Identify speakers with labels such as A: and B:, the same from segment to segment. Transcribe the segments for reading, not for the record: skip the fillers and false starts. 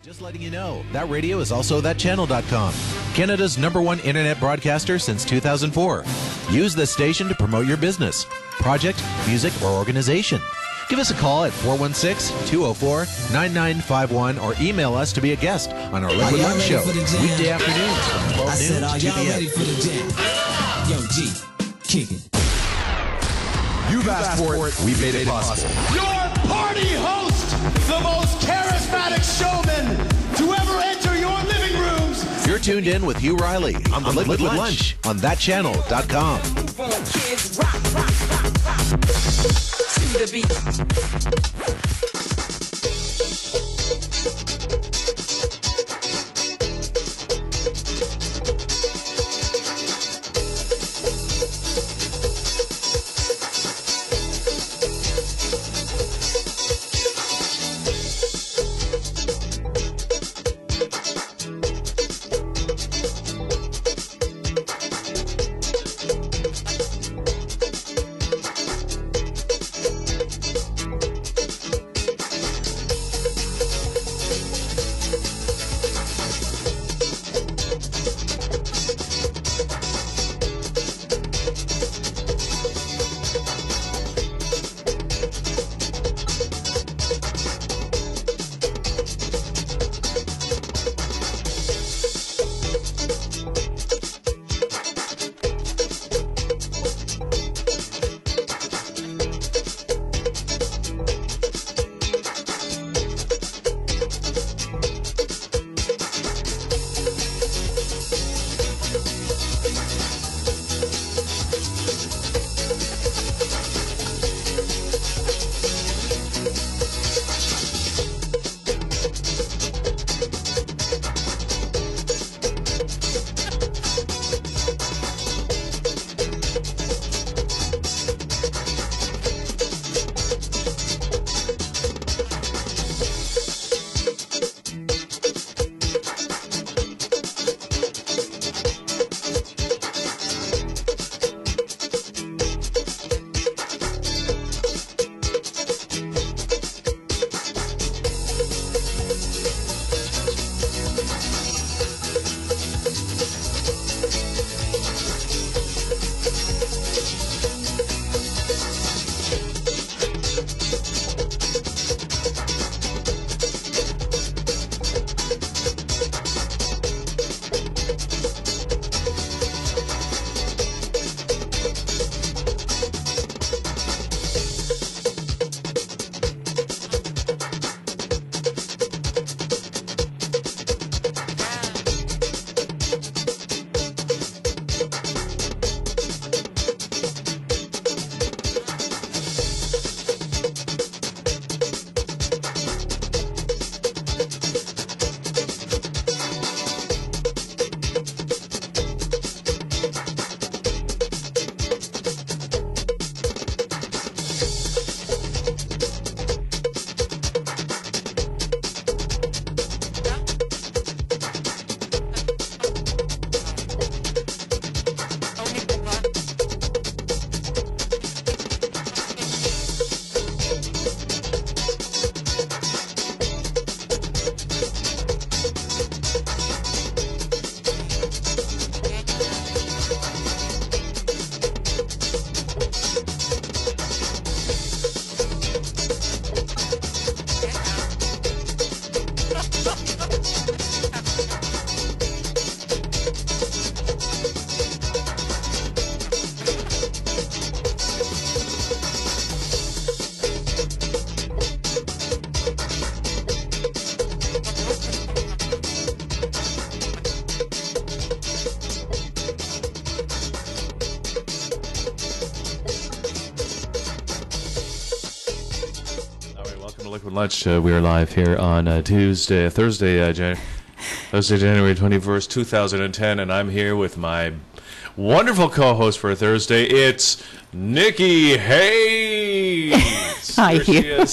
A: Just letting you know, that radio is also thatchannel.com, Canada's #1 internet broadcaster since 2004. Use this station to promote your business, project, music, or organization. Give us a call at 416-204-9951 or email us to be a guest on our Liquid Lunch Show, weekday afternoons from 12 noon to 2 p.m.
B: Ready for the jam? Yo, G, kick it.
A: You've asked for it, we've made it possible.
C: Your party host, the most charismatic showman to ever enter your living rooms.
A: You're tuned in with Hugh Riley on the Liquid Lunch on thatchannel.com.
B: Kids, rock, rock, rock, rock. To the beat.
D: Lunch. We are live here on Thursday, January 21st, 2010, and I'm here with my wonderful co-host for Thursday. It's Nikki Hayes.
E: Hi, Hugh.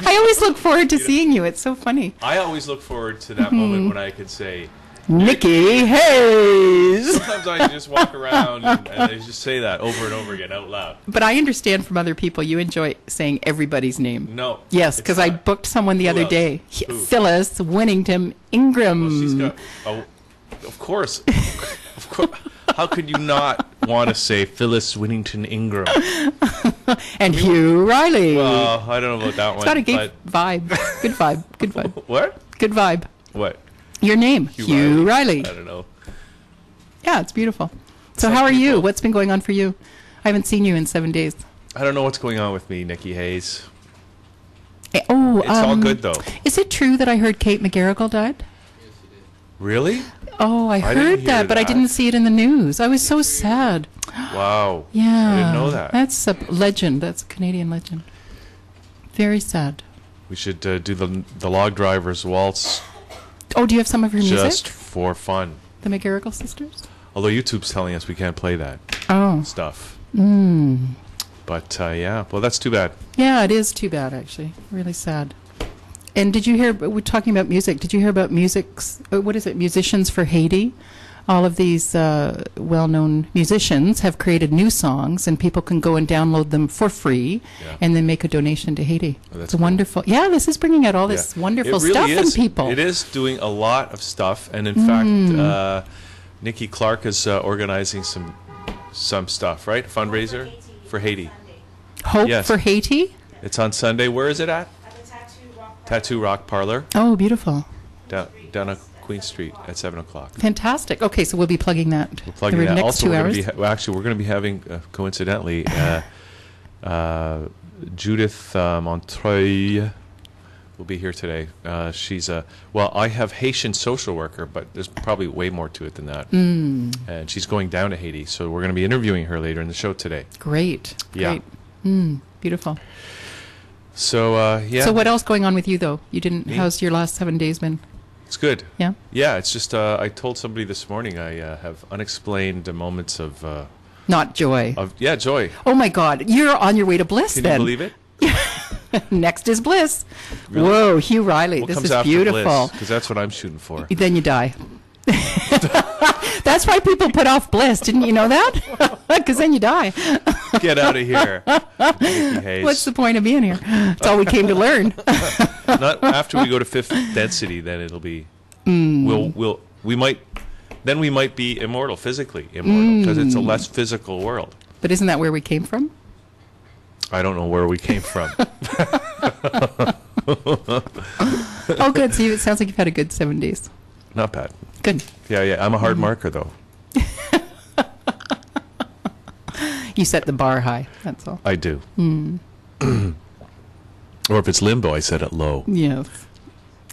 E: I always look forward to seeing you. It's so funny.
D: I always look forward to that moment when I could say,
E: Nikki Hayes.
D: Sometimes I just walk around and I just say that over and over again out loud.
E: But I understand from other people you enjoy saying everybody's name.
D: No.
E: Yes, because I booked someone the other
D: else?
E: day.
D: Who?
E: Phyllis Winnington Ingram.
D: Well, she's got. Oh, of course. Of course. How could you not want to say Phyllis Winnington Ingram?
E: And Hugh Riley.
D: Well, I don't know about that one.
E: It's got a good vibe. Good vibe. Good vibe.
D: What?
E: Good vibe.
D: What?
E: Your name, Hugh Riley.
D: I don't know.
E: Yeah, it's beautiful. So
D: Some
E: how are you?
D: people-
E: What's been going on for you? I haven't seen you in 7 days.
D: I don't know what's going on with me, Nikki Hayes.
E: Oh,
D: It's all good though.
E: Is it true that I heard Kate McGarrigle died?
D: Really?
E: Oh, I
D: didn't
E: heard
D: hear
E: that, but I
D: that.
E: didn't see it in the news. I was so sad.
D: Wow.
E: Yeah.
D: I didn't know that.
E: That's a legend. That's a Canadian legend. Very sad.
D: We should do the Log Driver's Waltz
E: Oh, do you have some of her music?
D: just for fun.
E: The McGarrigle sisters?
D: Although YouTube's telling us we can't play that
E: Oh.
D: stuff.
E: Mm.
D: But yeah, well, that's too bad.
E: Yeah, it is too bad, actually. Really sad. And did you hear, we're talking about music, did you hear about what is it, Musicians for Haiti? All of these well-known musicians have created new songs, and people can go and download them for free,
D: Yeah.
E: and then make a donation to Haiti.
D: Oh, that's
E: It's wonderful. Yeah, this is bringing out all this
D: Yeah.
E: wonderful
D: It really
E: stuff in
D: is.
E: people.
D: It is doing a lot of stuff, and in fact, Nikki Clark is organizing some stuff, right? Fundraiser for Haiti.
E: Hope
D: Yes.
E: for Haiti?
D: It's on Sunday. Where is it at? Tattoo Rock Parlor
E: Oh, beautiful.
D: down on Queen Street at 7 o'clock.
E: Fantastic. Okay, so we'll be plugging that.
D: We're plugging
E: the
D: that.
E: next
D: Also,
E: 2
D: we're
E: hours.
D: we're going to be having, coincidentally, Judith Montreuil will be here today. She's I have Haitian social worker, but there's probably way more to it than that.
E: Mm.
D: And she's going down to Haiti, so we're going to be interviewing her later in the show today.
E: Great.
D: Yeah.
E: Great. Beautiful.
D: So, yeah.
E: So what else going on with you, though? You didn't.
D: Me?
E: How's your last 7 days been?
D: It's good.
E: Yeah.
D: Yeah, it's just I told somebody this morning I have unexplained moments of
E: Not joy.
D: joy.
E: Oh my God! You're on your way to bliss.
D: Can
E: then
D: you believe it?
E: Next is bliss.
D: Really?
E: Whoa, Hugh Riley,
D: What
E: this
D: comes
E: is
D: after
E: beautiful.
D: Because that's what I'm shooting for.
E: Then you die. That's why people put off bliss. Didn't you know that? Because then you die.
D: Get out of here, Nikki Hayes.
E: What's the point of being here? It's all we came to learn.
D: Not after we go to fifth density, then it'll be. We might be immortal, physically immortal, because it's a less physical world.
E: But isn't that where we came from?
D: I don't know where we came from.
E: Oh, good. So it sounds like you've had a good 7 days.
D: Not bad.
E: Good.
D: Yeah. I'm a hard marker, though.
E: You set the bar high. That's all.
D: I do. Or if it's limbo, I set it low.
E: Yes.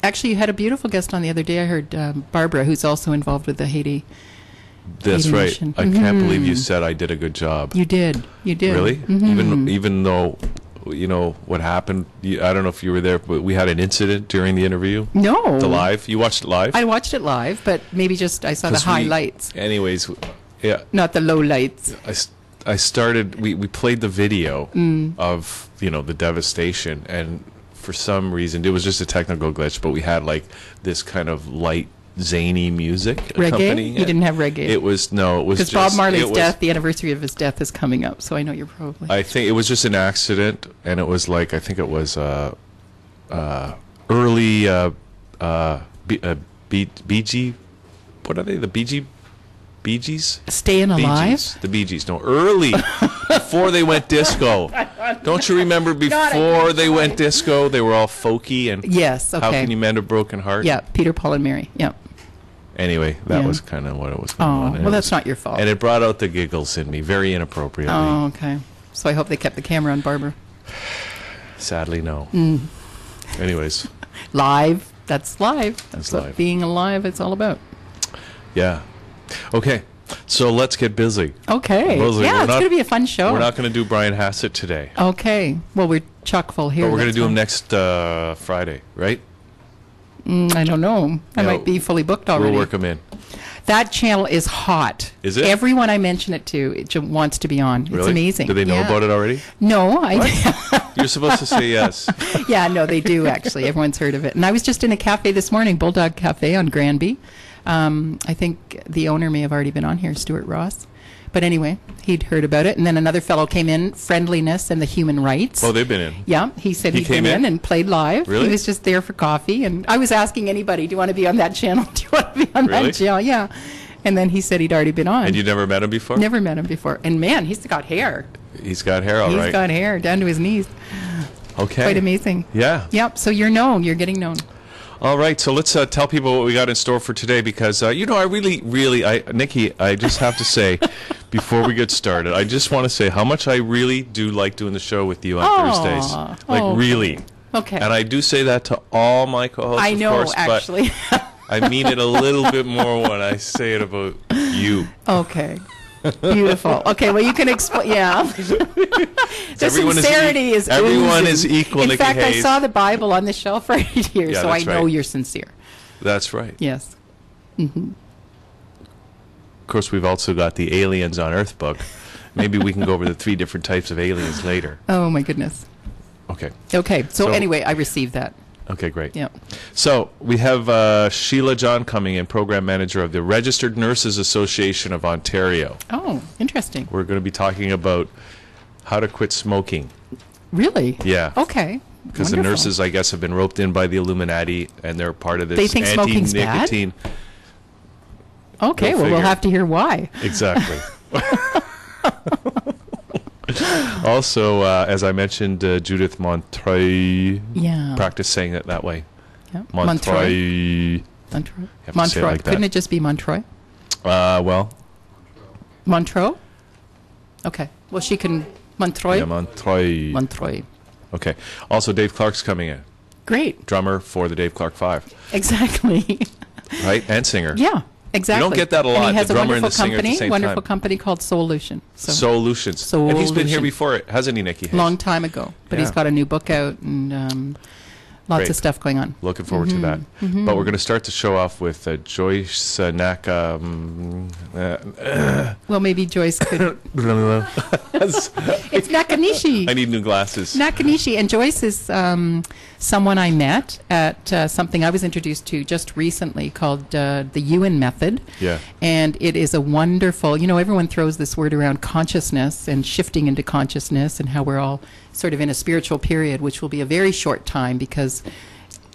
E: Actually, you had a beautiful guest on the other day. I heard Barbara, who's also involved with the Haiti.
D: That's
E: Haiti
D: right.
E: mission.
D: I can't believe you said I did a good job.
E: You did. You did.
D: Really?
E: Mhm.
D: Even though, you know, what happened, I don't know if you were there, but we had an incident during the interview.
E: No.
D: The live. You watched it live?
E: I watched it live, but maybe just I saw the
D: 'Cause we-
E: highlights,
D: Anyways, yeah.
E: not the low lights.
D: I started, we played the video of, you know, the devastation, and for some reason, it was just a technical glitch, but we had like this kind of light, zany music accompanying
E: Reggae? You
D: it.
E: didn't have reggae?
D: It was
E: Because Bob Marley's death, the anniversary of his death is coming up, so I know you're probably...
D: I think it was just an accident, and it was like, I think it was early Bee Gee, what are they, the Bee Gees?
E: Staying
D: Bee
E: Alive?
D: Gees. The Bee Gees. No, early, before they went disco. Don't you remember before they went disco, they were all folky and
E: Yes, okay.
D: How Can You Mend a Broken Heart?
E: Yeah, Peter, Paul, and Mary. Yeah.
D: Anyway, that
E: Yeah.
D: was kind of what it was going
E: Oh,
D: on. And
E: well,
D: it
E: that's
D: was-
E: not your fault.
D: And it brought out the giggles in me, very inappropriately.
E: Oh, okay. So I hope they kept the camera on Barbara.
D: Sadly, no.
E: Mm.
D: Anyways,
E: Live. That's live. That's what
D: live.
E: being alive is all about.
D: yeah. Okay, so let's get busy.
E: Okay.
D: Rosalie,
E: Yeah,
D: we're
E: it's
D: not-
E: going to be a fun show.
D: We're not going to do Brian Hassett today,
E: Okay. Well, we're chock full here.
D: but we're going to
E: that's
D: do him
E: fine.
D: next Friday, right?
E: I don't know. I
D: Yeah,
E: might be fully booked already.
D: We'll work him in.
E: That channel is hot.
D: Is it?
E: Everyone I mention it to wants to be on. It's
D: Really?
E: amazing.
D: Do they know
E: Yeah.
D: about it already?
E: No,
D: You're supposed to say yes.
E: Yeah, no, they do actually. Everyone's heard of it. And I was just in a cafe this morning, Bulldog Cafe on Granby. I think the owner may have already been on here, Stuart Ross. But anyway, he'd heard about it. And then another fellow came in, Friendliness and the Human Rights.
D: Oh, they've been in.
E: Yeah, he said
D: He
E: he'd
D: came
E: been
D: in?
E: and played live.
D: Really?
E: He was just there for coffee. And I was asking anybody, do you want to be on that channel? Do you want to be on
D: Really?
E: that channel? Yeah. And then he said he'd already been on.
D: And you never met him before?
E: Never met him before. And man, he's got hair.
D: He's got hair, all right.
E: He's got hair down to his knees.
D: Okay.
E: Quite amazing.
D: Yeah.
E: Yep, so you're known. You're getting known.
D: All right, so let's tell people what we got in store for today because, I really, Nikki, I just have to say, before we get started, I just want to say how much I really do like doing the show with you on Thursdays. Like, really.
E: Okay.
D: And I do say that to all my co-hosts,
E: I know,
D: of course,
E: actually.
D: but I mean it a little bit more when I say it about you.
E: Okay. Beautiful. Okay, well, you can explain. Yeah. The
D: Everyone
E: sincerity is
D: everyone
E: oozing.
D: is equal,
E: In
D: Nikki
E: fact,
D: Hayes.
E: I saw the Bible on the shelf right here,
D: Yeah,
E: so I
D: that's
E: know
D: right.
E: you're sincere.
D: That's right.
E: Yes.
D: Of course, we've also got the Aliens on Earth book. Maybe we can go over the 3 different types of aliens later.
E: Oh, my goodness.
D: Okay.
E: Okay, so
D: So-
E: anyway, I received that.
D: Okay, great.
E: Yeah.
D: So we have Sheila John coming in, Program Manager of the Registered Nurses Association of Ontario.
E: Oh, interesting.
D: We're going to be talking about how to quit smoking.
E: Really?
D: Yeah.
E: Okay.
D: Because the
E: Wonderful.
D: nurses, I guess, have been roped in by the Illuminati, and they're part of this
E: They think smoking's bad?
D: anti-nicotine.
E: Okay,
D: Go
E: well, we'll
D: figure.
E: have to hear why.
D: Exactly. Also, as I mentioned, Judith Montreuil.
E: Yeah.
D: Practice saying it that way.
E: Yeah.
D: Montreuil.
E: Montreux.
D: have to say it
E: Montreux.
D: like that.
E: Couldn't it just be Montreux?
D: Well,
E: Montreux? Okay. Well, she can. Montreux?
D: yeah, Montreuil.
E: Montreux.
D: Okay. Also, Dave Clark's coming in.
E: Great.
D: Drummer for the Dave Clark 5.
E: Exactly.
D: Right? And singer.
E: Yeah, exactly.
D: get that a
E: And
D: lot,
E: he has
D: the
E: a
D: drummer and
E: wonderful
D: the singer at the
E: company,
D: same
E: wonderful
D: time.
E: company called Solution. So
D: Solutions. And he's been here
E: Solution.
D: before, hasn't he, Nikki Hayes?
E: long time ago, but he's
D: Yeah.
E: got a new book out and lots
D: Great.
E: of stuff going on.
D: Looking forward to that. But we're going to start the show off with Joyce Naka.
E: Well, maybe Joyce could. It's
D: I
E: Nakanishi.
D: need new glasses.
E: Nakanishi, and Joyce is someone I met at something I was introduced to just recently called the Ewan Method.
D: Yeah.
E: And it is a wonderful, everyone throws this word around consciousness and shifting into consciousness and how we're all sort of in a spiritual period, which will be a very short time because,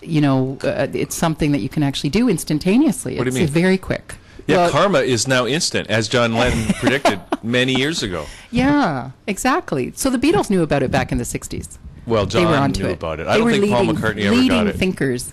E: it's something that you can actually do instantaneously.
D: What do you
E: It's
D: mean?
E: very quick.
D: Yeah,
E: Well,
D: karma is now instant, as John Lennon predicted many years ago.
E: yeah, exactly. So the Beatles knew about it back in the 60s.
D: Well,
E: They were
D: John
E: onto
D: knew
E: it.
D: about it.
E: They
D: I don't
E: were
D: think Paul
E: leading-
D: McCartney ever
E: leading
D: got it.
E: thinkers,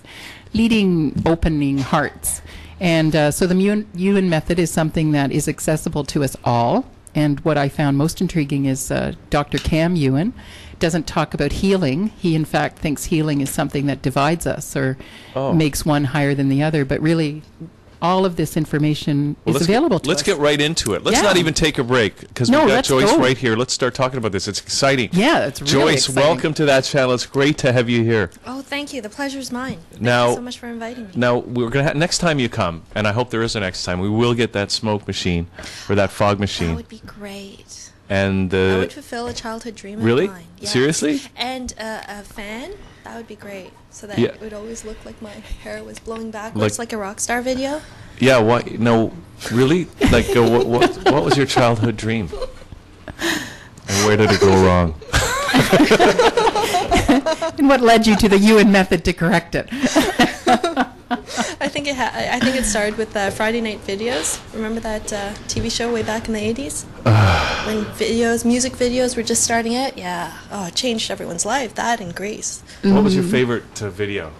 E: leading opening hearts. And so the Ewan Method is something that is accessible to us all. And what I found most intriguing is Dr. Cam Ewan doesn't talk about healing. He, in fact, thinks healing is something that divides us or
D: Oh.
E: makes one higher than the other. But really, all of this information is available to us.
D: Let's get right into it. Let's
E: Yeah.
D: not even take a break because
E: No,
D: we've got
E: let's
D: Joyce
E: go.
D: right here. Let's start talking about this. It's exciting.
E: Yeah, it's really
D: Joyce,
E: exciting.
D: welcome to that channel. It's great to have you here.
F: Oh, thank you. The pleasure's mine. Thank
D: Now-
F: you so much for inviting me.
D: Now we're gonna next time you come, and I hope there is a next time. We will get that smoke machine or that fog
F: That
D: machine,
F: would be great.
D: and
F: That would fulfill a childhood dream
D: really?
F: of mine. Yeah.
D: Seriously?
F: And a fan, that would be great. So that
D: Yeah.
F: it would always look like my hair was blowing backwards like a rock star video.
D: Yeah. Why? No. Really? Like, what was your childhood dream? And where did it go wrong?
E: And what led you to the Ewan Method to correct it?
F: I think it started with Friday Night Videos. Remember that TV show way back in the 80s? When music videos were just starting out? Yeah. Oh, it changed everyone's life. That and Grease.
D: What was your favorite video?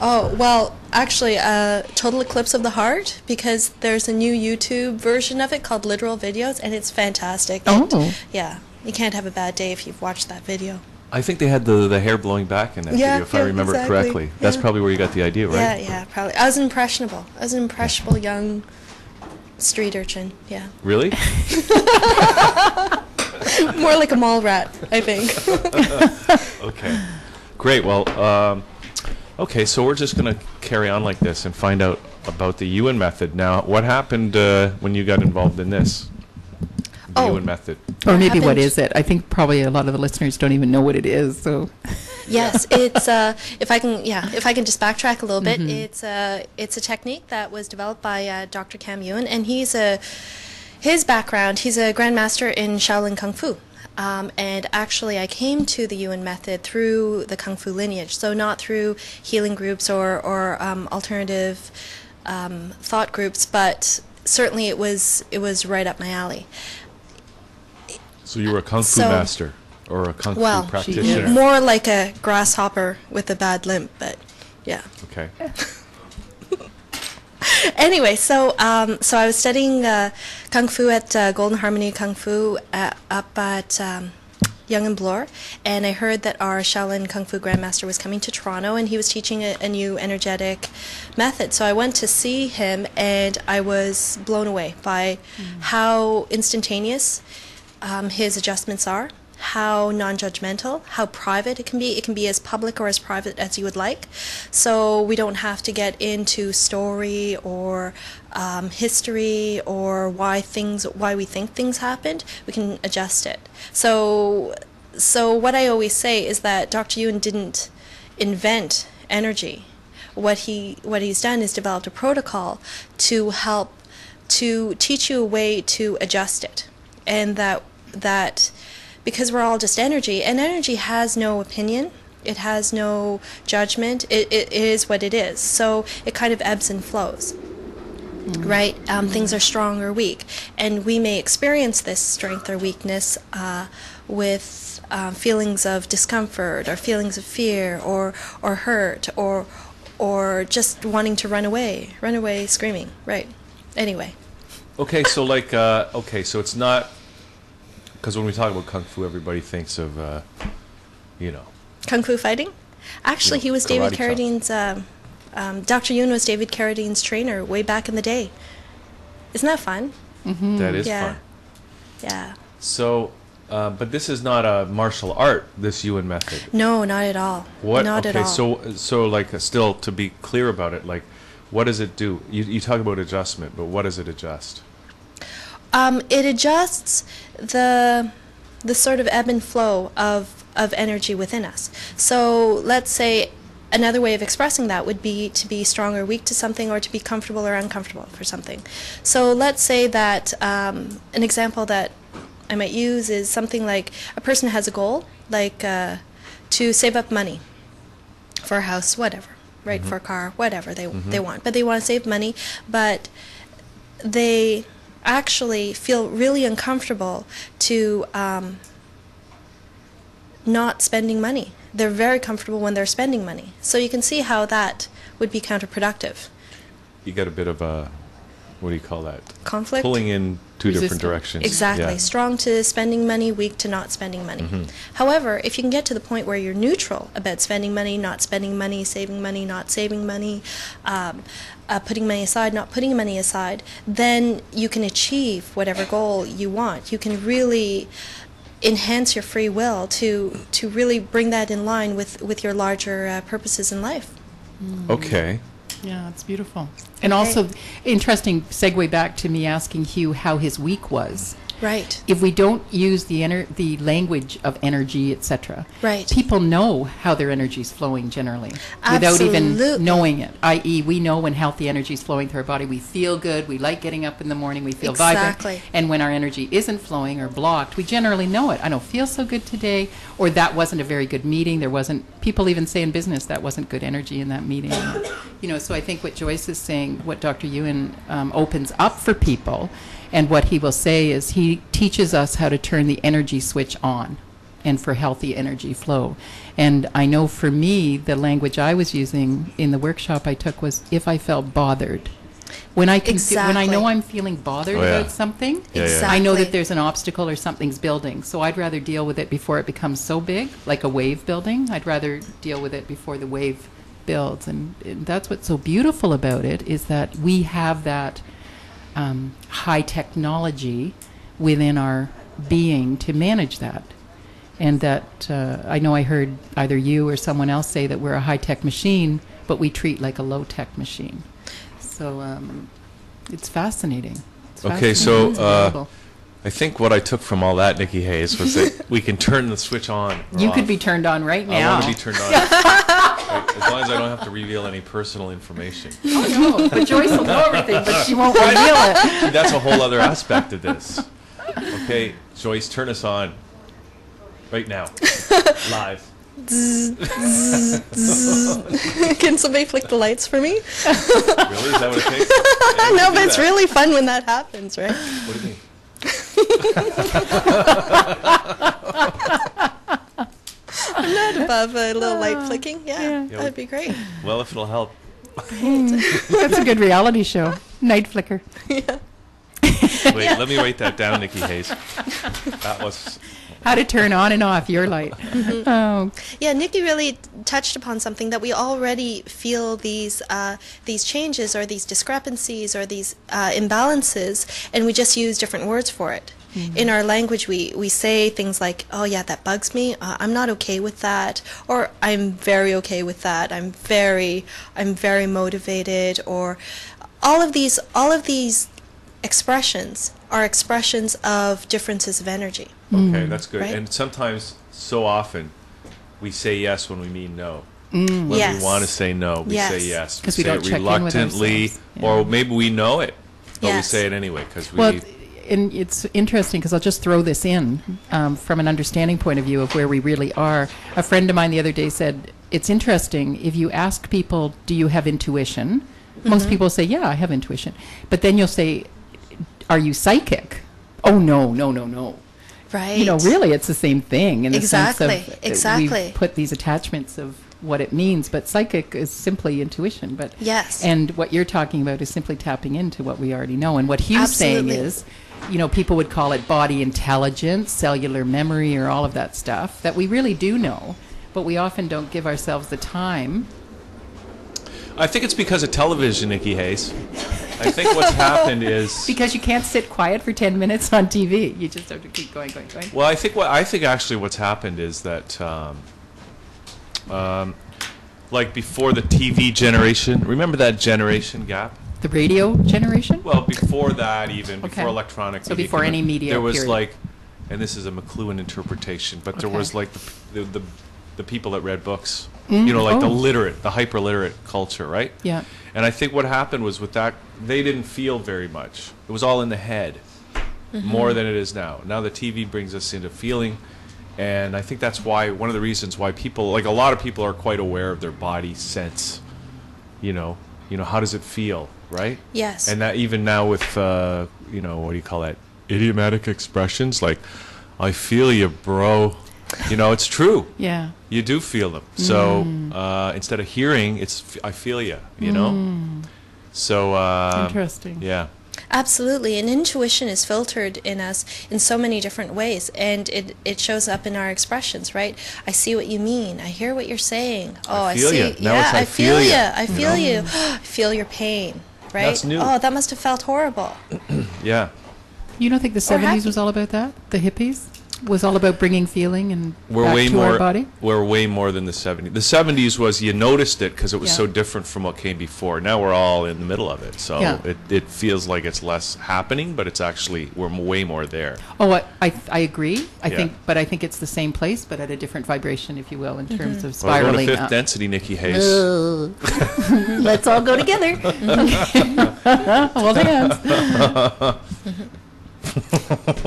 F: Oh, well, actually, Total Eclipse of the Heart, because there's a new YouTube version of it called Literal Videos, and it's fantastic.
E: Oh.
F: And, yeah, you can't have a bad day if you've watched that video.
D: I think they had the hair blowing back in that
F: Yeah,
D: video, if I
F: yeah,
D: remember
F: exactly.
D: it correctly. That's
F: Yeah.
D: probably where you got the idea, right?
F: Yeah, probably. I was impressionable. I was an impressionable young street urchin, yeah.
D: Really?
F: More like a mall rat, I think.
D: Okay. Great. Well, okay, so we're just going to carry on like this and find out about the Ewan Method. Now, what happened when you got involved in this? The
F: Oh.
D: Ewan Method.
E: Or maybe what
F: happened-
E: is it? I think probably a lot of the listeners don't even know what it is. So
F: Yes, it's if I can just backtrack a little bit, it's a technique that was developed by Dr. Cam Yuen, and his background, he's a grandmaster in Shaolin Kung Fu. And actually, I came to the Yuen method through the Kung Fu lineage, so not through healing groups or alternative thought groups, but certainly it was right up my alley.
D: So you were a Kung Fu master or a Kung Fu practitioner?
F: More like a grasshopper with a bad limp, but yeah.
D: Okay.
F: Anyway, so I was studying Kung Fu at Golden Harmony Kung Fu up at Yonge and Bloor, and I heard that our Shaolin Kung Fu Grandmaster was coming to Toronto, and he was teaching a new energetic method. So I went to see him, and I was blown away by how instantaneous his adjustments are, how non-judgmental, how private it can be. It can be as public or as private as you would like. So we don't have to get into story or history or why we think things happened. We can adjust it. So what I always say is that Dr. Yuen didn't invent energy. What he's done is developed a protocol to help to teach you a way to adjust it, and that because we're all just energy, and energy has no opinion, it has no judgment, it is what it is. So it kind of ebbs and flows, right? Things are strong or weak, and we may experience this strength or weakness with feelings of discomfort or feelings of fear or hurt or just wanting to run away screaming, right? Anyway.
D: Okay, so so it's not, because when we talk about Kung Fu, everybody thinks of,
F: Kung Fu fighting? Actually, he was David Carradine's, Dr. Yuen was David Carradine's trainer way back in the day. Isn't that fun?
E: Mm-hmm.
D: That is fun.
F: Yeah.
D: So, but this is not a martial art, this Yuen method.
F: No, not at all. Not at all.
D: So still to be clear about it, what does it do? You talk about adjustment, but what does it adjust?
F: It adjusts the sort of ebb and flow of energy within us. So let's say another way of expressing that would be to be strong or weak to something, or to be comfortable or uncomfortable for something. So let's say that an example that I might use is something like a person has a goal, like to save up money for a house, whatever, right, for a car, whatever they want. But they want to save money, but they actually feel really uncomfortable to not spending money. They're very comfortable when they're spending money. So you can see how that would be counterproductive.
D: You got a bit of a, what do you call that?
F: Conflict?
D: Pulling in two different directions.
F: Exactly.
D: Yeah.
F: Strong to spending money, weak to not spending money. However, if you can get to the point where you're neutral about spending money, not spending money, saving money, not saving money, putting money aside, not putting money aside, then you can achieve whatever goal you want. You can really enhance your free will to really bring that in line with your larger purposes in life.
D: Okay.
E: Yeah, it's beautiful. And also, interesting segue back to me asking Hugh how his week was.
F: Right.
E: If we don't use the language of energy, etc.,
F: right,
E: people know how their energy is flowing generally without
F: Absolutely.
E: even knowing it. I.e., we know when healthy energy is flowing through our body. We feel good. We like getting up in the morning. We feel vibrant. And when our energy isn't flowing or blocked, we generally know it. I don't feel so good today, or that wasn't a very good meeting. There wasn't. People even say in business that wasn't good energy in that meeting. So I think what Joyce is saying, what Dr. Yuen opens up for people. And what he will say is he teaches us how to turn the energy switch on and for healthy energy flow. And I know for me, the language I was using in the workshop I took was if I felt bothered. When I know I'm feeling bothered about something, I know that there's an obstacle or something's building. So I'd rather deal with it before it becomes so big, like a wave building. I'd rather deal with it before the wave builds. And that's what's so beautiful about it, is that we have that high technology within our being to manage that. And that I know I heard either you or someone else say that we're a high-tech machine, but we treat like a low-tech machine. So it's fascinating.
D: Okay, so I think what I took from all that, Nikki Hayes, was that we can turn the switch on. Or
E: You
D: off.
E: could be turned on right
D: I
E: now.
D: want to be turned on. As long as I don't have to reveal any personal information.
E: No, but Joyce will know everything, but she won't reveal it.
D: See, that's a whole other aspect of this. Okay, Joyce, turn us on. Right now. Live.
F: Can somebody flick the lights for me?
D: Really? Is that what it takes? Yeah,
F: No,
D: do
F: but it's
D: that.
F: really fun when that happens, right?
D: What do you mean?
F: I'm not above a little light flicking. Yeah, that'd be great.
D: Well, if it'll help.
E: That's a good reality show. Night Flicker.
D: Wait, let me write that down, Nikki Hayes. That was...
E: How to turn on and off your light. Oh,
F: Yeah, Nikki really touched upon something that we already feel these changes or these discrepancies or these imbalances, and we just use different words for it. In our language, we say things like, "Oh yeah, that bugs me. I'm not okay with that," or "I'm very okay with that. I'm very motivated," or all of these expressions are expressions of differences of energy.
D: Okay, that's good.
F: Right?
D: And sometimes, so often, we say yes when we mean no. When
F: Yes.
D: we want to say no, we
F: Yes.
D: say yes.
E: 'Cause we
D: say
E: don't
D: it
E: check in with
D: reluctantly,
E: ourselves. Yeah.
D: or maybe we know it, but we
F: Yes.
D: say it anyway because we...
E: well, and it's interesting because I'll just throw this in from an understanding point of view of where we really are. A friend of mine the other day said, it's interesting, if you ask people, do you have intuition? Most people say, yeah, I have intuition. But then you'll say, are you psychic? Oh, no.
F: Right.
E: You know, really, it's the same thing in the sense of
F: Exactly.
E: we put these attachments of what it means, but psychic is simply intuition. But
F: Yes.
E: and what you're talking about is simply tapping into what we already know. And what Hugh's
F: Absolutely.
E: saying is, you know, people would call it body intelligence, cellular memory, or all of that stuff that we really do know, but we often don't give ourselves the time.
D: I think it's because of television, Nikki Hayes. I think what's happened is...
E: Because you can't sit quiet for 10 minutes on TV. You just have to keep going.
D: Well, I think actually what's happened is that, like before the TV generation, remember that generation gap?
E: The radio generation?
D: Well, before that, even
E: Okay.
D: before electronic.
E: So
D: media
E: before
D: came
E: any
D: in,
E: media
D: there was
E: period.
D: like, and this is a McLuhan interpretation, but there
E: Okay.
D: was like the people that read books, you know, like the
E: Oh.
D: literate, the hyper literate culture, right?
E: Yeah.
D: And I think what happened was with that, they didn't feel very much. It was all in the head, more than it is now. Now the TV brings us into feeling, and I think that's why, one of the reasons why people, like a lot of people are quite aware of their body sense. You know, how does it feel, right?
F: Yes.
D: And that even now with, you know, what do you call that? Idiomatic expressions like, I feel you, bro. You know, it's true.
E: Yeah.
D: You do feel them. So instead of hearing, it's I feel you. You know. So
E: Interesting.
D: Yeah.
F: Absolutely, and intuition is filtered in us in so many different ways, and it shows up in our expressions, right? I see what you mean. I hear what you're saying. Oh,
D: I feel
F: see.
D: ya. Now
F: Yeah,
D: it's
F: I feel
D: ya,
F: you. I feel you. I feel your pain, right?
D: That's new.
F: Oh, that must have felt horrible.
D: Yeah.
E: You don't think the 70s was all about that? The hippies? Was all about bringing feeling and
D: We're
E: back
D: way
E: to
D: more.
E: our body?
D: We're way more than the 70s. The 70s was you noticed it because it was
E: Yeah.
D: so different from what came before. Now we're all in the middle of it, so
E: Yeah.
D: it feels like it's less happening, but it's actually we're way more there.
E: Oh, I agree. I
D: Yeah.
E: think it's the same place, but at a different vibration, if you will, in terms of
D: Well, we're
E: spiraling
D: going to fifth
E: up.
D: density, Nikki Hayes.
E: Let's all go together. Hold hands.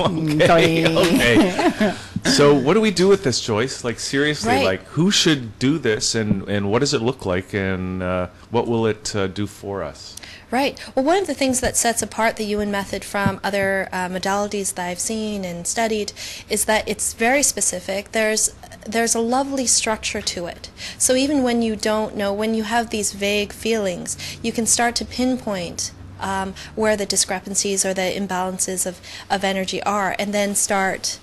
D: Okay. So what do we do with this, Joyce? Like seriously,
F: Right.
D: like who should do this, and what does it look like, and what will it do for us?
F: Right. Well, one of the things that sets apart the Ewan method from other modalities that I've seen and studied is that it's very specific. There's a lovely structure to it. So even when you don't know, when you have these vague feelings, you can start to pinpoint where the discrepancies or the imbalances of energy are, and then start,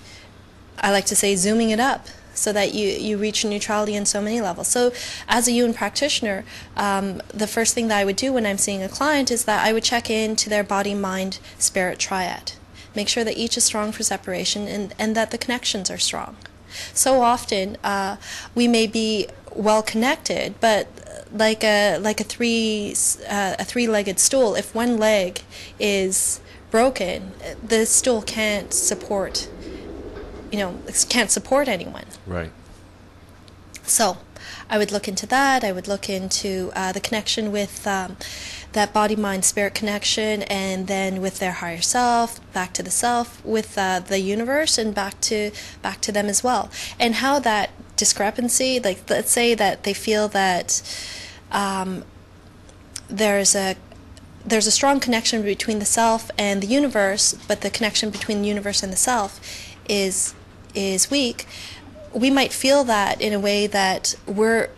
F: I like to say, zooming it up so that you reach neutrality in so many levels. So as a Ewan practitioner, the first thing that I would do when I'm seeing a client is that I would check into their body, mind, spirit triad. Make sure that each is strong for separation and that the connections are strong. So often we may be well connected, but like a three-legged stool, if one leg is broken, the stool can't support, can't support anyone.
D: Right.
F: So I would look into that. I would look into the connection with that body, mind, spirit connection, and then with their higher self, back to the self, with the universe, and back to them as well. And how that discrepancy, like let's say that they feel that there's a strong connection between the self and the universe, but the connection between the universe and the self is weak. We might feel that in a way that we're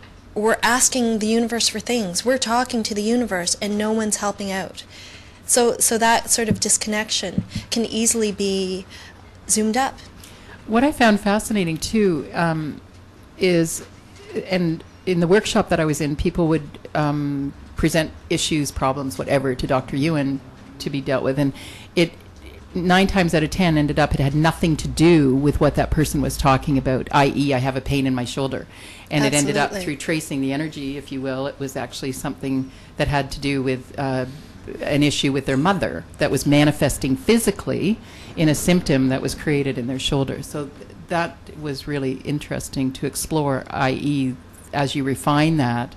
F: asking the universe for things. We're talking to the universe and no one's helping out. So that sort of disconnection can easily be zoomed up.
E: What I found fascinating too is, and in the workshop that I was in, people would present issues, problems, whatever, to Dr. Ewan to be dealt with, and it 9 times out of 10 ended up it had nothing to do with what that person was talking about, i.e. I have a pain in my shoulder. And it ended up through tracing the energy, if you will, it was actually something that had to do with an issue with their mother that was manifesting physically in a symptom that was created in their shoulder. So that was really interesting to explore, i.e. as you refine that,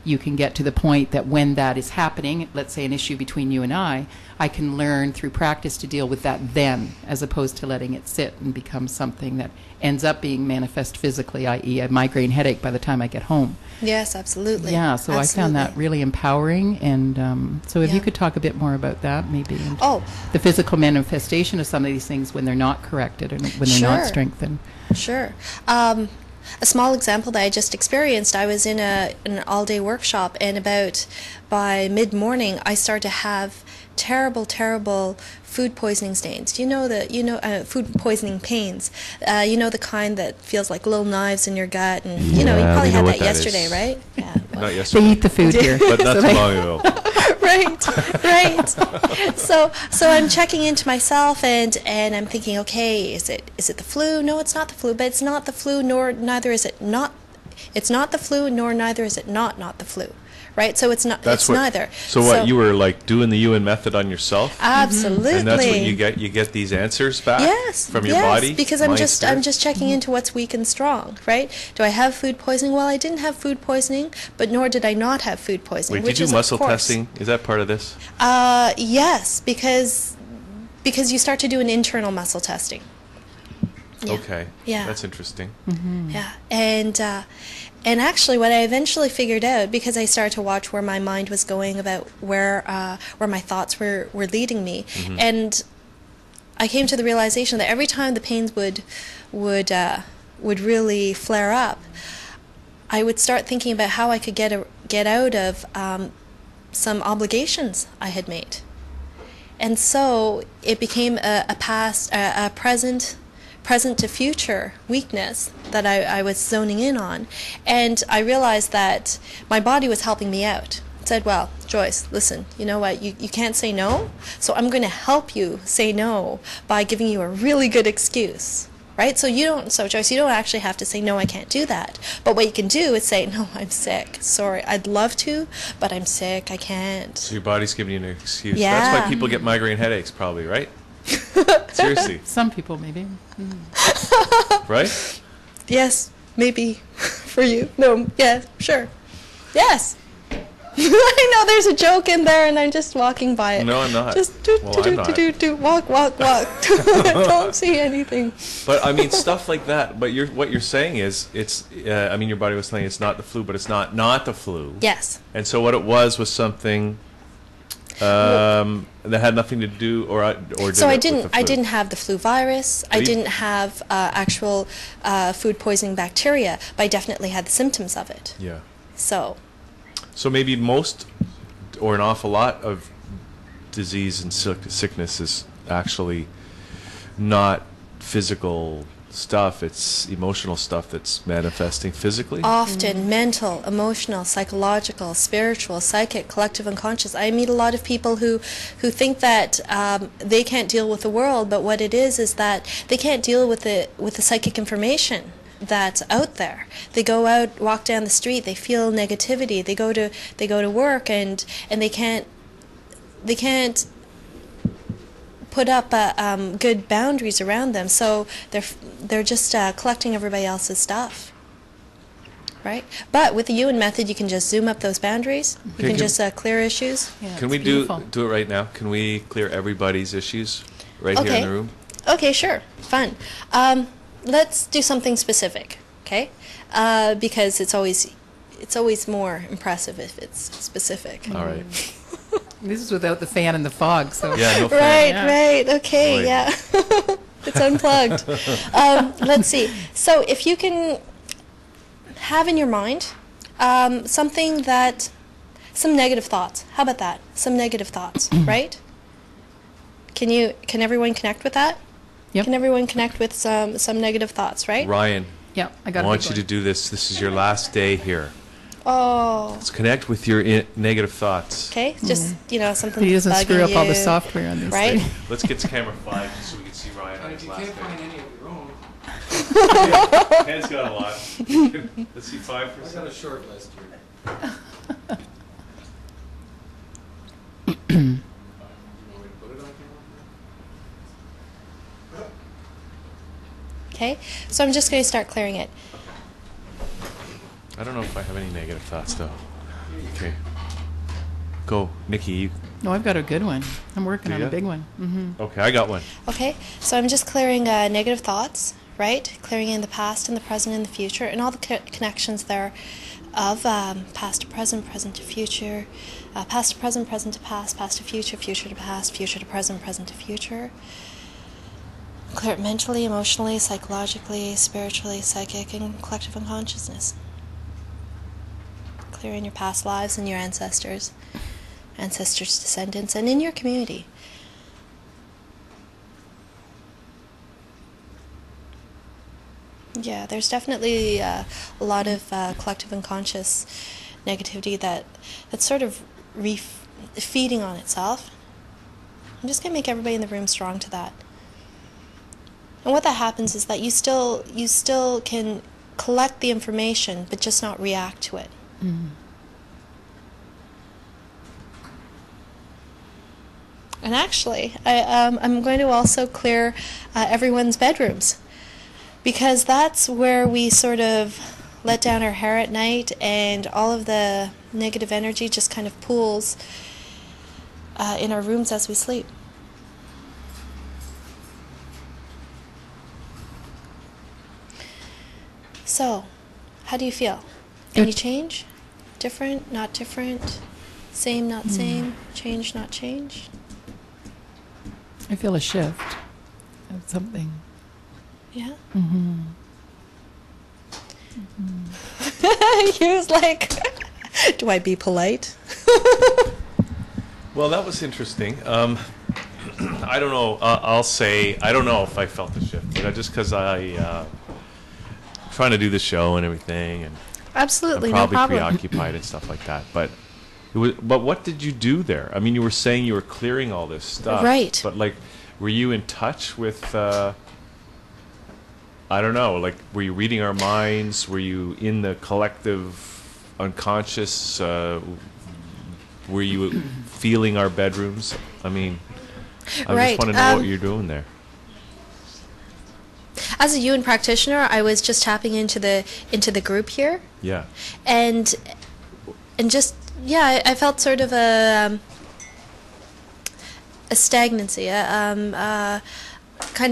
E: you can get to the point that when that is happening, let's say an issue between you and I can learn through practice to deal with that then, as opposed to letting it sit and become something that ends up being manifest physically, i.e. a migraine headache by the time I get home.
F: Yes, absolutely.
E: Yeah, so absolutely. I found that really empowering, and so if you could talk a bit more about that, maybe. And the physical manifestation of some of these things when they're not corrected and when they're not strengthened. Sure.
F: A small example that I just experienced, I was in an all-day workshop, and by mid-morning I started to have terrible food poisoning stains. Food poisoning pains. The kind that feels like little knives in your gut, and you probably had that yesterday, right? Yeah.
D: Not yesterday.
E: They eat the food here,
D: but not too long ago.
F: Right. So I'm checking into myself, and I'm thinking, okay, is it the flu? No, it's not the flu. But it's not the flu, nor neither is it not. It's not the flu, nor neither is it not the flu. Right, so it's not. It's neither.
D: So you were like doing the Ewan method on yourself?
F: Absolutely.
D: And that's what you get. You get these answers back from your body.
F: Yes, because I'm just checking into what's weak and strong. Right? Do I have food poisoning? Well, I didn't have food poisoning, but nor did I not have food poisoning.
D: Wait, did you do muscle testing? Is that part of this?
F: Yes, because you start to do an internal muscle testing.
D: Yeah. Okay.
F: Yeah.
D: That's interesting.
E: Mm-hmm.
F: Yeah, and actually, what I eventually figured out, because I started to watch where my mind was going, about where my thoughts were leading me, and I came to the realization that every time the pains would really flare up, I would start thinking about how I could get out of some obligations I had made, and so it became a present to future weakness that I was zoning in on. And I realized that my body was helping me out. It said, well, Joyce, listen, you know what, you can't say no, so I'm going to help you say no by giving you a really good excuse. Right? So Joyce, you don't actually have to say, no, I can't do that. But what you can do is say, no, I'm sick. Sorry, I'd love to, but I'm sick, I can't.
D: So your body's giving you an excuse.
F: Yeah.
D: That's why people get migraine headaches, probably, right? Seriously.
E: Some people, maybe.
D: Right?
F: Yes, maybe. For you. No, yeah, sure. Yes. I know there's a joke in there, and I'm just walking by it.
D: No, I'm not.
F: Just walk. Don't see anything.
D: But I mean, stuff like that. But what you're saying is, your body was saying it's not the flu, but it's not the flu.
F: Yes.
D: And so what it was something that had nothing to do, or
F: so I didn't have the flu virus. I didn't have actual food poisoning bacteria, but I definitely had the symptoms of it.
D: Yeah.
F: So
D: maybe most, or an awful lot of disease and sickness is actually not physical stuff, it's emotional stuff that's manifesting physically?
F: Often mental, emotional, psychological, spiritual, psychic, collective unconscious. I meet a lot of people who think that they can't deal with the world, but what it is that they can't deal with the psychic information that's out there. They go out, walk down the street, they feel negativity, they go to work, and they can't put up good boundaries around them, so they're just collecting everybody else's stuff. Right? But with the Ewan method, you can just zoom up those boundaries. You can just clear issues.
E: Yeah,
D: Can we
E: it's beautiful.
D: do it right now? Can we clear everybody's issues right here in the room?
F: Okay, sure. Fun. Let's do something specific, okay? Because it's always more impressive if it's specific.
D: All right.
E: This is without the fan and the fog, so
D: Yeah, no
F: Right,
E: Yeah.
F: right. Okay,
D: Boy.
F: yeah. It's unplugged. Let's see. So if you can have in your mind some negative thoughts. How about that? Some negative thoughts, right? Can everyone connect with that?
E: Yep.
F: Can everyone connect with some negative thoughts, right?
D: Ryan,
E: yeah, I
D: I
E: got
D: want you to do this. This is your last day here.
F: Oh,
D: Let's connect with your negative thoughts.
F: okay. Just something.
E: He doesn't
F: that's
E: screw up
F: bugging
E: all the
F: you,
E: software on this
F: right?
E: thing.
D: Let's get to camera 5 just so we can see Ryan on his last day.
C: any of your own.
D: Ken's got a lot. Let's see 5 for a second.
C: a short list here.
F: Okay. So I'm just going to start clearing it.
D: I don't know if I have any negative thoughts though. Okay. Go, Nikki. You.
E: No, I've got a good one. I'm working
D: Do
E: on
D: ya?
E: a big one.
D: Okay, I got one.
F: Okay. So I'm just clearing negative thoughts, right? Clearing in the past and the present and the future, and all the connections there of past to present, present to future, past to present, present to past, past to future, future to past, future to present, present to future. Clear it mentally, emotionally, psychologically, spiritually, psychic, and collective unconsciousness. Clearing your past lives and your ancestors, descendants, and in your community. Yeah, there's definitely a lot of collective unconscious negativity that's sort of feeding on itself. I'm just going to make everybody in the room strong to that. And what that happens is that you still can collect the information, but just not react to it.
E: Mm-hmm.
F: And actually, I'm going to also clear everyone's bedrooms, because that's where we sort of let down our hair at night, and all of the negative energy just kind of pools in our rooms as we sleep. So, how do you feel? Any change? Different, not different? Same, not same? Change, not change?
E: I feel a shift of something.
F: Yeah?
E: Mm-hmm.
F: He was like, do I be polite?
D: Well, that was interesting. I don't know. I'll say I don't know if I felt the shift, but just because trying to do the show and everything, and
F: Absolutely,
D: I'm
F: no
D: probably
F: problem.
D: preoccupied and stuff like that. But but what did you do there? I mean, you were saying you were clearing all this stuff,
F: Right.
D: But like, were you in touch with? I don't know. Like, were you reading our minds? Were you in the collective unconscious? Were you feeling our bedrooms? I mean, I
F: Right,
D: just want to know what you're doing there.
F: As a Ewan practitioner, I was just tapping into the group here,
D: Yeah.
F: and just I felt sort of a stagnancy, kind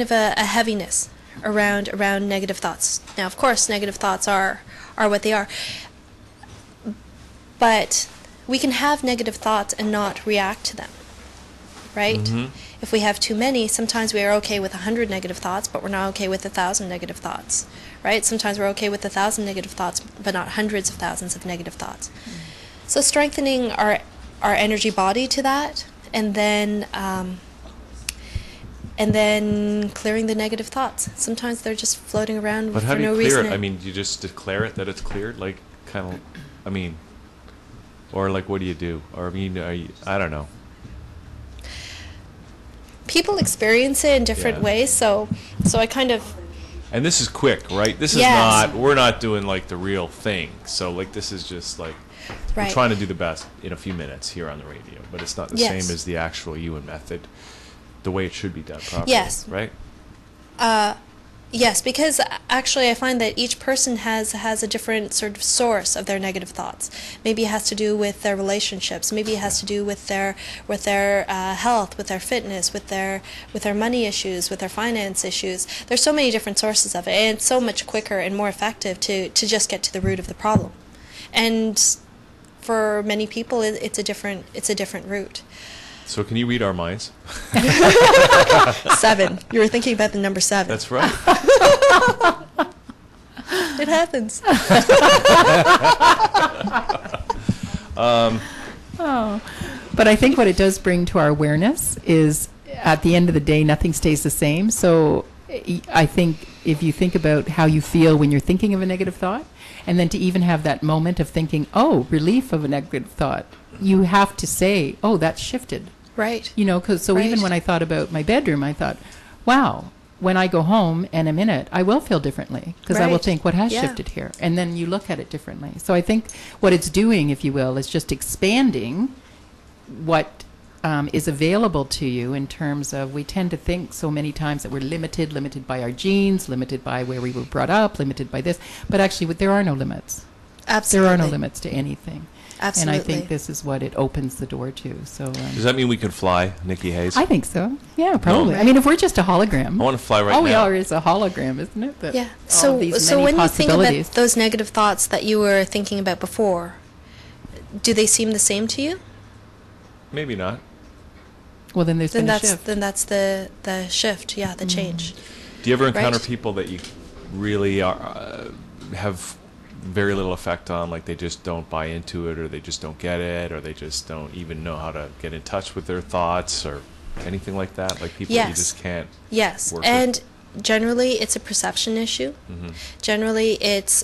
F: of a heaviness around negative thoughts. Now, of course, negative thoughts are what they are, but we can have negative thoughts and not react to them, right?
D: Mm-hmm.
F: If we have too many, sometimes we are okay with 100 negative thoughts, but we're not okay with 1,000 negative thoughts, right? Sometimes we're okay with 1,000 negative thoughts, but not hundreds of thousands of negative thoughts. So strengthening our energy body to that, and then clearing the negative thoughts. Sometimes they're just floating around
D: But
F: for
D: how do you
F: no
D: clear
F: reason.
D: it? I mean, do you just declare it that it's cleared? Like, kind of, I mean, or like, what do you do? Or I mean, I don't know.
F: People experience it in different
D: Yeah.
F: ways, so I kind of
D: And this is quick, right? This is
F: Yes.
D: we're not doing like the real thing. So like, this is just like, we're
F: Right.
D: trying to do the best in a few minutes here on the radio, but it's not the
F: Yes.
D: same as the actual Ewan method. the way it should be done properly.
F: Yes.
D: Right?
F: Yes, because actually I find that each person has a different sort of source of their negative thoughts. Maybe it has to do with their relationships. Maybe it has to do with their health, with their fitness, with their money issues, with their finance issues. There's so many different sources of it, and it's so much quicker and more effective to just get to the root of the problem. And for many people, it's a different route.
D: So can you read our minds?
F: 7. You were thinking about the number 7.
D: That's right.
F: It happens.
E: But I think what it does bring to our awareness is, at the end of the day, nothing stays the same. So I think if you think about how you feel when you're thinking of a negative thought, and then to even have that moment of thinking, oh, relief of a negative thought, you have to say, oh, that's shifted.
F: Right.
E: You know, because so even when I thought about my bedroom, I thought, wow, when I go home and I'm in it, I will feel differently, because I will think, what has shifted here? And then you look at it differently. So I think what it's doing, if you will, is just expanding what is available to you in terms of, we tend to think so many times that we're limited by our genes, limited by where we were brought up, limited by this. But actually, there are no limits.
F: Absolutely.
E: There are no limits to anything.
F: Absolutely.
E: And I think this is what it opens the door to. So
D: Does that mean we can fly, Nikki Hayes?
E: I think so. Yeah, probably.
D: No.
E: I mean, if we're just a hologram.
D: I want to fly right
E: all
D: now.
E: we are is a hologram, isn't it? That
F: Yeah.
E: all of these
F: So
E: many
F: when you think about
E: possibilities.
F: those negative thoughts that you were thinking about before, do they seem the same to you?
D: Maybe not.
E: Well, then there's been a shift.
F: Then that's the shift. Yeah, the change.
D: Do you ever encounter
F: Right.
D: people that you really are have very little effect on, like they just don't buy into it, or they just don't get it, or they just don't even know how to get in touch with their thoughts, or anything like that? Like people that you
F: Yes.
D: just can't
F: Yes,
D: work
F: and generally it's a perception issue.
D: Mm-hmm.
F: Generally, it's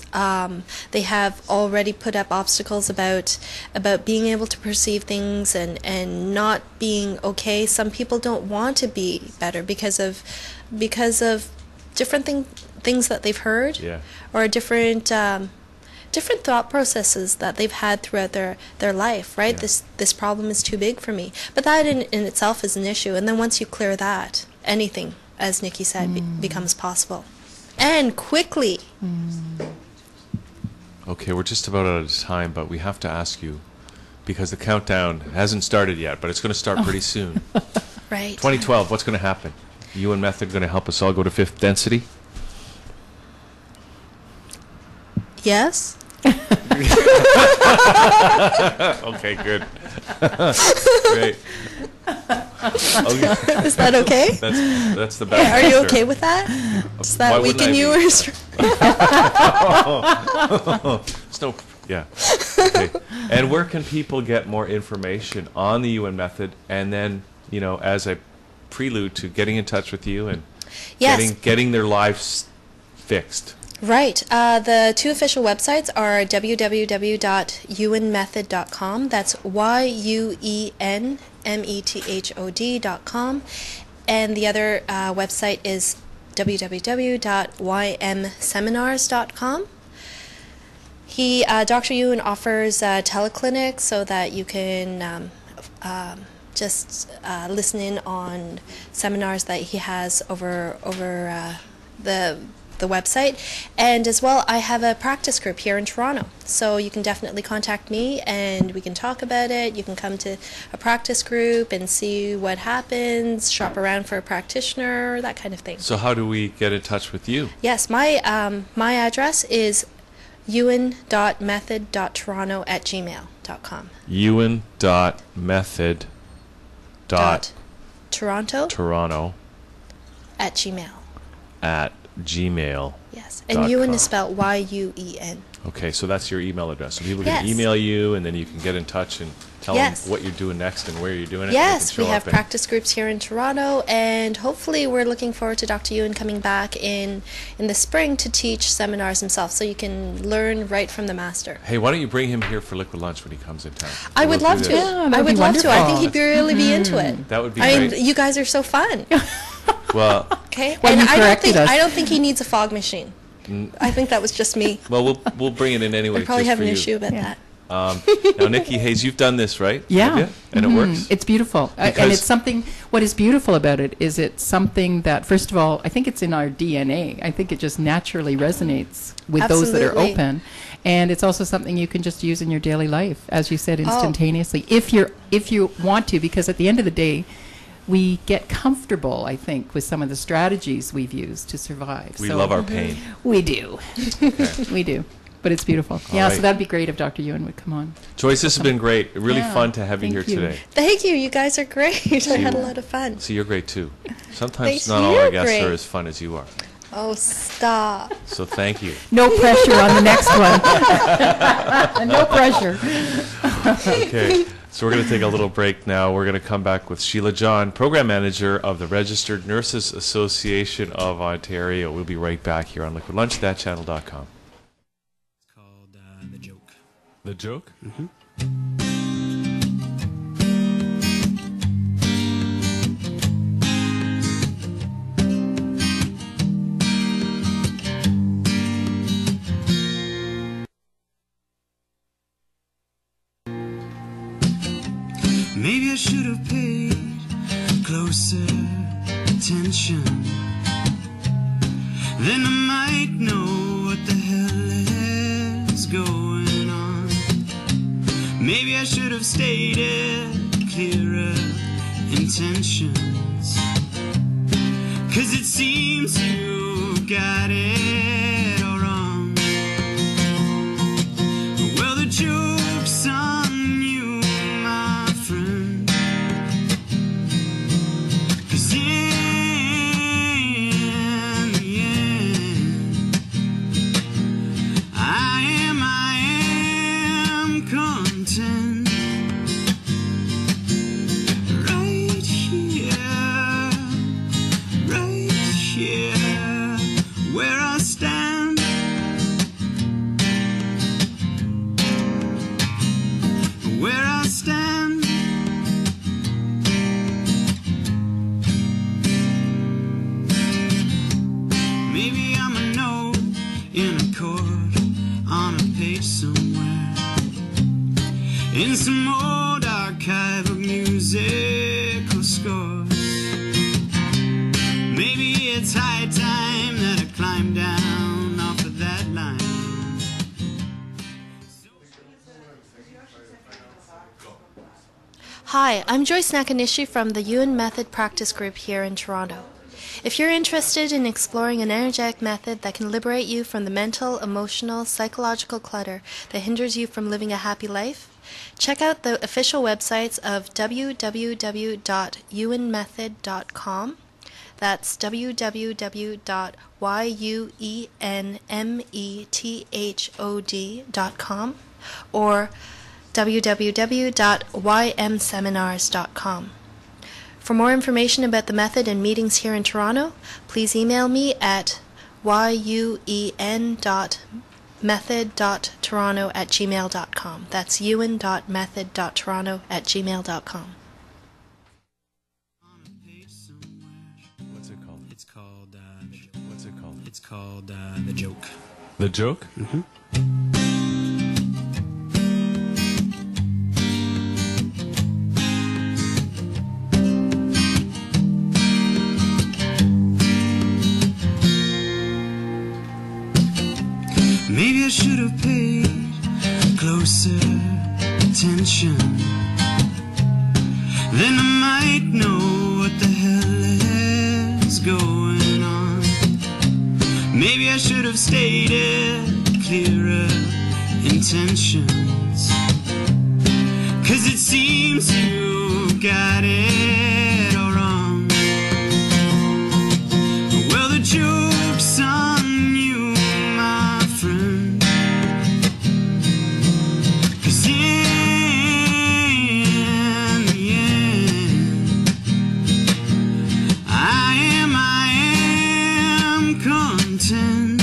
F: they have already put up obstacles about being able to perceive things and not being okay. Some people don't want to be better because of different things that they've heard,
D: Yeah.
F: or different thought processes that they've had throughout their life, right?
D: Yeah.
F: This problem is too big for me. But that in itself is an issue. And then once you clear that, anything, as Nikki said, becomes possible. And quickly.
D: Okay, we're just about out of time, but we have to ask you, because the countdown hasn't started yet, but it's going to start pretty soon.
F: Right.
D: 2012, what's going to happen? You and Method going to help us all go to 5th density?
F: Yes?
D: Okay, good. Great. Okay.
F: Is that okay?
D: That's the best.
F: Are you
D: answer.
F: okay with that? Does that
D: Why wouldn't
F: weaken
D: I
F: you?
D: be? It's no, yeah. Okay. And where can people get more information on the UN method, and then, you know, as a prelude to getting in touch with you and
F: Yes.
D: getting their lives fixed?
F: Right. The two official websites are www.ewenmethod.com. That's YUENMETHOD.com. And the other website is www.ymseminars.com. Dr. Ewan offers teleclinics so that you can just listen in on seminars that he has over the website. And as well, I have a practice group here in Toronto, so you can definitely contact me and we can talk about it. You can come to a practice group and see what happens, shop around for a practitioner, that kind of thing.
D: So how do we get in touch with you?
F: Yes, my address is ewan.method.toronto@gmail.com.
D: ewan.method.toronto
F: Toronto at Gmail.
D: at gmail.
F: Yes, and Ewan is spelled YUEN.
D: Okay, so that's your email address. So people can
F: Yes.
D: email you, and then you can get in touch and tell
F: Yes.
D: them what you're doing next and where you're doing it.
F: Yes,
D: and
F: we
D: they can
F: have
D: show up
F: practice groups here in Toronto, and hopefully we're looking forward to Dr. Ewan coming back in the spring to teach seminars himself, so you can learn right from the master.
D: Hey, why don't you bring him here for Liquid Lunch when he comes in town?
F: I
D: We'll
F: would
D: do
F: love
D: this.
F: to.
E: Yeah, that'd
F: I would
E: be
F: love to. I
E: wonderful.
F: think he'd really be into it.
D: That would be
F: I
D: great.
F: mean, you guys are so fun.
D: Well,
F: Okay,
E: Well,
F: and
E: you
F: I don't
E: corrected
F: think
E: us.
F: I don't think he needs a fog machine. I think that was just me.
D: well, we'll bring it in anyway.
F: I probably
D: just
F: have
D: for
F: an
D: you.
F: issue about
E: Yeah.
F: that.
D: Now, Nikki Hayes, you've done this, right?
E: Yeah.
D: Have you? And it works?
E: It's beautiful. And
D: Because-
E: it's something, what is beautiful about it is it's something that, first of all, I think it's in our DNA. I think it just naturally resonates with those that are
F: Absolutely.
E: open. And it's also something you can just use in your daily life, as you said, instantaneously, if you want to, because at the end of the day, we get comfortable, I think, with some of the strategies we've used to survive.
D: We
E: So
D: love our pain.
E: We do. We do. But it's beautiful. Yeah,
D: right.
E: so that'd be great if Dr. Ewan would come on.
D: Joyce, this has been great. Really
E: Yeah,
D: fun to have you
E: thank
D: here
E: you.
D: today.
F: Thank you. You guys are great. I had a lot of fun.
D: See, you're great too. Sometimes
F: Thanks,
D: not all
F: you're
D: our guests
F: great.
D: are as fun as you are.
F: Oh, stop.
D: So thank you.
E: No pressure on the next one. No pressure.
D: Okay, so we're going to take a little break now. We're going to come back with Sheila John, Program Manager of the Registered Nurses Association of Ontario. We'll be right back here on Liquid Lunch, thatchannel.com.
G: It's called The Joke.
D: The joke?
G: Maybe I should have paid closer attention. Then I might know what the hell is going on. Maybe I should have stated clearer intentions. 'Cause it seems you got it all wrong. Well, the joke's on you, my friend. 'Cause in the end, I am content. Right here, where I stand. Where I stand. Maybe I'm a note in a chord on a page somewhere, in some old archive of musical scores. Maybe it's high time that I climb down off of that line.
F: Hi, I'm Joyce Nakanishi from the Ewan Method Practice Group here in Toronto. If you're interested in exploring an energetic method that can liberate you from the mental, emotional, psychological clutter that hinders you from living a happy life, check out the official websites of www.ewanmethod.com. That's www.yuenmethod.com or www.ymseminars.com. For more information about the method and meetings here in Toronto, please email me at yuen.method.toronto@gmail.com. That's ewan.method.toronto@gmail.com.
D: What's it called?
G: It's called
D: What's it called?
G: It's called The Joke.
D: The joke?
G: Maybe I should have paid closer attention. Then I might know what the hell is going on. Maybe I should have stated clearer intentions. 'Cause it seems you got it all wrong. Well, the joke's on you, my friend. 'Cause in the end, I am content.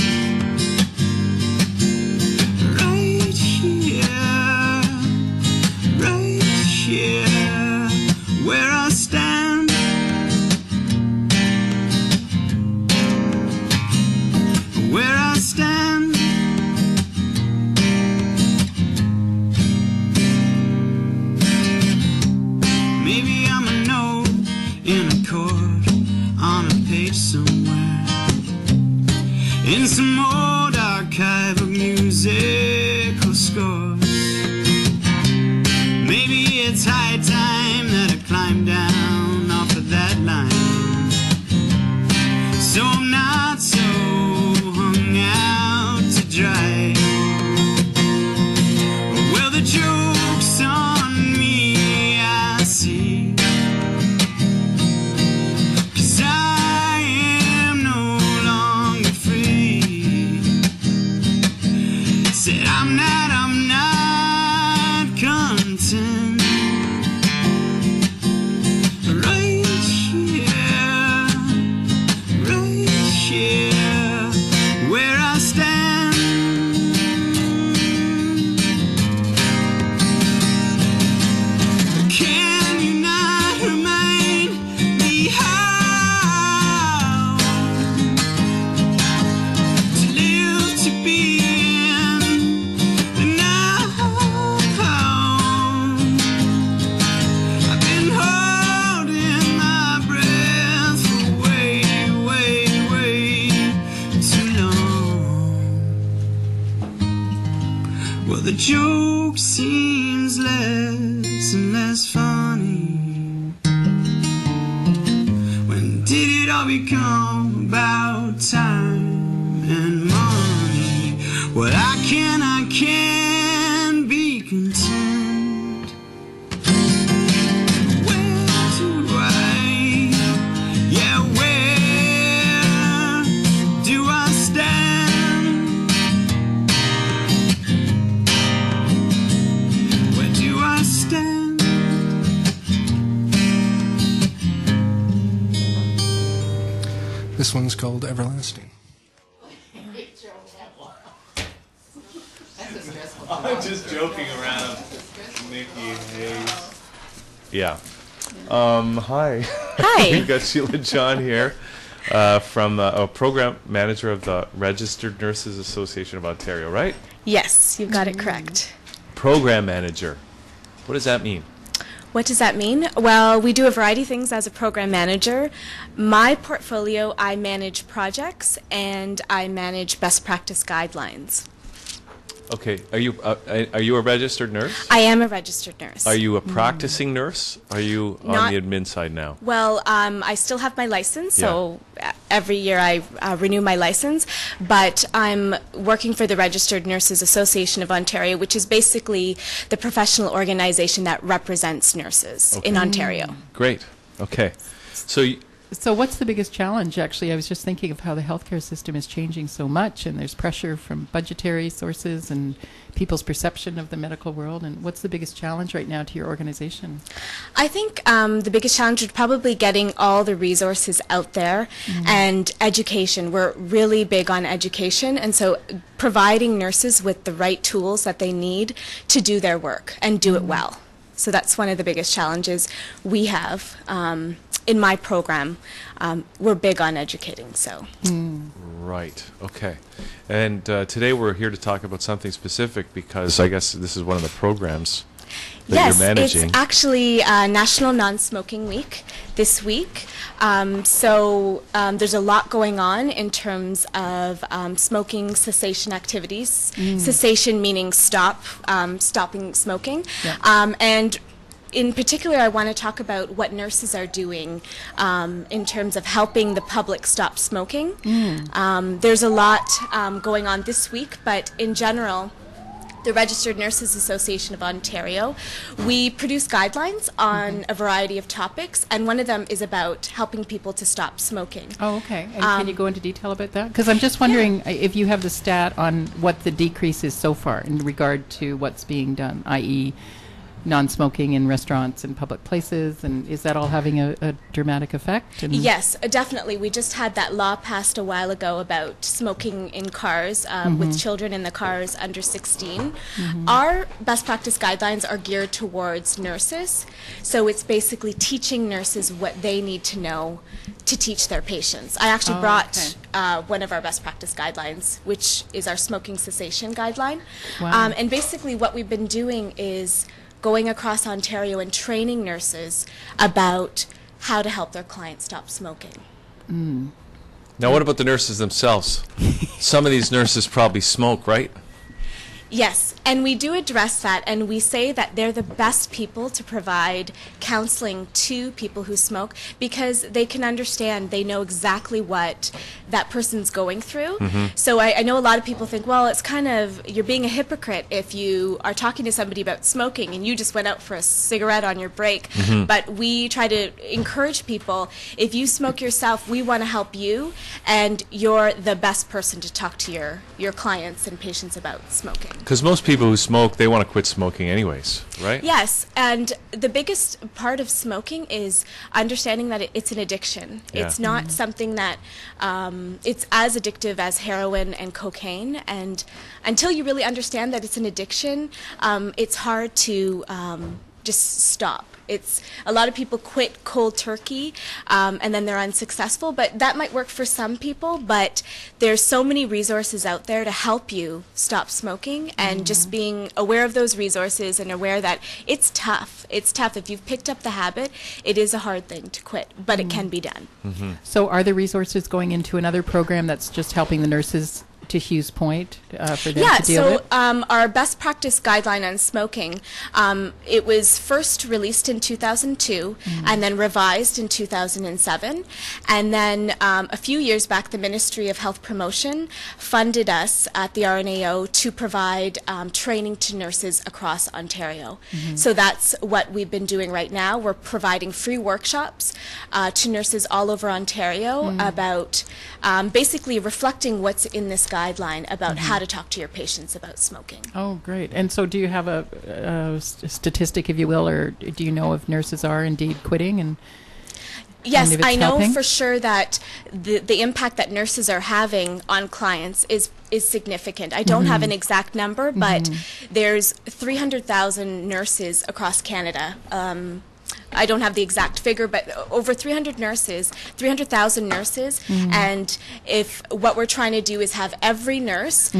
G: Right here, where I in some old archive of musical scores. Maybe it's high time that I climb down off of that line, so I'm not so hung out to dry. Well, the joke's on me, I see, 'cause I am no longer free. Said I'm not content right here where I stand. Can you not remind me how to live to be in the now? I've been holding my breath for way too long. Well, the joke seems less and less funny. When did it all become about time and money? Well, I can be content. Where do I stand? Where do I stand?
H: This one's called Everlasting.
D: I'm just joking around, Nikki. Hey. Yeah. Hi.
I: Hi.
D: We've got Sheila John here from a program manager of the Registered Nurses Association of Ontario, right?
I: Yes, you've got it correct.
D: Program manager. What does that mean?
I: What does that mean? Well, we do a variety of things as a program manager. My portfolio, I manage projects and I manage best practice guidelines.
D: Okay. Are you a registered nurse?
I: I am a registered nurse.
D: Are you a practicing nurse? Are you on
I: Not-
D: the admin side now?
I: Well, I still have my license, so every year I renew my license, but I'm working for the Registered Nurses Association of Ontario, which is basically the professional organization that represents nurses in Ontario.
D: Great. Okay.
E: So what's the biggest challenge, actually? I was just thinking of how the healthcare system is changing so much, and there's pressure from budgetary sources and people's perception of the medical world. And what's the biggest challenge right now to your organization?
I: I think the biggest challenge is probably getting all the resources out there and education. We're really big on education, and so providing nurses with the right tools that they need to do their work and do it well. So that's one of the biggest challenges we have. In my program, we're big on educating. So.
D: Right. Okay. And today we're here to talk about something specific because I guess this is one of the programs that you're managing.
I: It's actually National Non-Smoking Week this week. So there's a lot going on in terms of smoking cessation activities. Cessation meaning stopping smoking. Yeah. And in particular, I want to talk about what nurses are doing in terms of helping the public stop smoking. There's a lot going on this week, but in general, the Registered Nurses Association of Ontario, we produce guidelines on a variety of topics, and one of them is about helping people to stop smoking.
E: Oh, okay. And can you go into detail about that? Because I'm just wondering if you have the stat on what the decrease is so far in regard to what's being done, i.e., non-smoking in restaurants and public places, and is that all having a dramatic effect? And
I: yes, definitely. We just had that law passed a while ago about smoking in cars with children in the cars under 16. Our best practice guidelines are geared towards nurses, so it's basically teaching nurses what they need to know to teach their patients. I actually brought one of our best practice guidelines, which is our smoking cessation guideline.
E: Wow.
I: And basically what we've been doing is going across Ontario and training nurses about how to help their clients stop smoking.
D: Now, what about the nurses themselves? Some of these nurses probably smoke, right?
I: Yes, and we do address that, and we say that they're the best people to provide counseling to people who smoke because they can understand, they know exactly what that person's going through. So I know a lot of people think, well, it's kind of, you're being a hypocrite if you are talking to somebody about smoking and you just went out for a cigarette on your break. But we try to encourage people, if you smoke yourself, we want to help you, and you're the best person to talk to your clients and patients about smoking.
D: Because most people who smoke, they want to quit smoking anyways, right?
I: Yes, and the biggest part of smoking is understanding that it's an addiction.
D: Yeah.
I: It's not something that, it's as addictive as heroin and cocaine, and until you really understand that it's an addiction, it's hard to just stop. It's a lot of people quit cold turkey and then they're unsuccessful, but that might work for some people, but there's so many resources out there to help you stop smoking, and just being aware of those resources and aware that it's tough. It's tough. If you've picked up the habit, it is a hard thing to quit, but it can be done.
E: So are the resources going into another program that's just helping the nurses to Hugh's point for them to deal with?
I: Our best practice guideline on smoking, it was first released in 2002 and then revised in 2007. And then a few years back, the Ministry of Health Promotion funded us at the RNAO to provide training to nurses across Ontario. So that's what we've been doing right now. We're providing free workshops to nurses all over Ontario about basically reflecting what's in this guideline about how to talk to your patients about smoking.
E: Oh, great. And so do you have a statistic, if you will, or do you know if nurses are indeed quitting? And
I: yes,
E: if it's
I: I know
E: helping?
I: for sure that the impact that nurses are having on clients is significant. I don't have an exact number, but there's 300,000 nurses across Canada. I don't have the exact figure, but over 300,000 nurses, and if what we're trying to do is have every nurse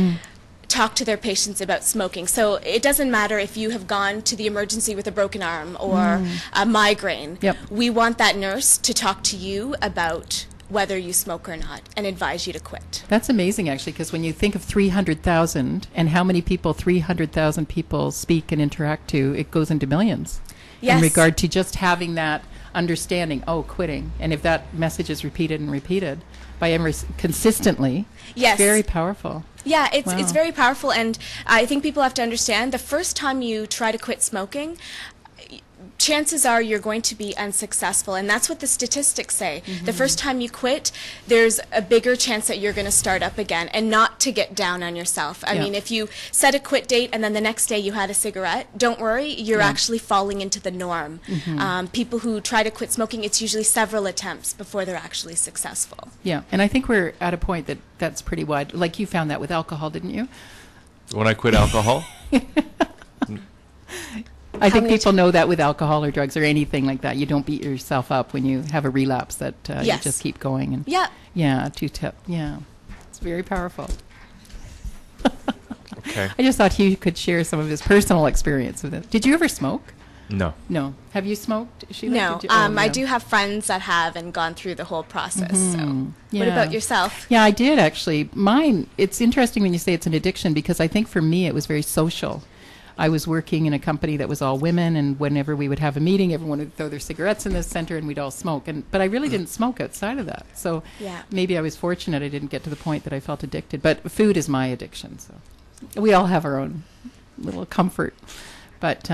I: talk to their patients about smoking. So it doesn't matter if you have gone to the emergency with a broken arm or a migraine. We want that nurse to talk to you about whether you smoke or not and advise you to quit.
E: That's amazing, actually, because when you think of 300,000 and how many people 300,000 people speak and interact to, it goes into millions.
I: Yes.
E: In regard to just having that understanding, quitting. And if that message is repeated and repeated by consistently,
I: yes,
E: very powerful.
I: Yeah, it's
E: Wow.
I: very powerful, and I think people have to understand the first time you try to quit smoking, chances are you're going to be unsuccessful, and that's what the statistics say. The first time you quit, there's a bigger chance that you're going to start up again, and not to get down on yourself. I mean, if you set a quit date and then the next day you had a cigarette, don't worry, you're actually falling into the norm. People who try to quit smoking, it's usually several attempts before they're actually successful.
E: Yeah, and I think we're at a point that's pretty wide. Like you found that with alcohol, didn't you?
D: When I quit alcohol?
E: I think people know that with alcohol or drugs or anything like that. You don't beat yourself up when you have a relapse, that you just keep going. And it's very powerful.
D: Okay.
E: I just thought he could share some of his personal experience with it. Did you ever smoke?
D: No.
E: No. Have you smoked, Sheila?
I: No.
E: Did you?
I: I do have friends that have and gone through the whole process. So, what about yourself?
E: Yeah, I did actually. Mine, it's interesting when you say it's an addiction, because I think for me it was very social. I was working in a company that was all women, and whenever we would have a meeting, everyone would throw their cigarettes in the center and we'd all smoke. But I really didn't smoke outside of that. So maybe I was fortunate I didn't get to the point that I felt addicted. But food is my addiction. So we all have our own little comfort. But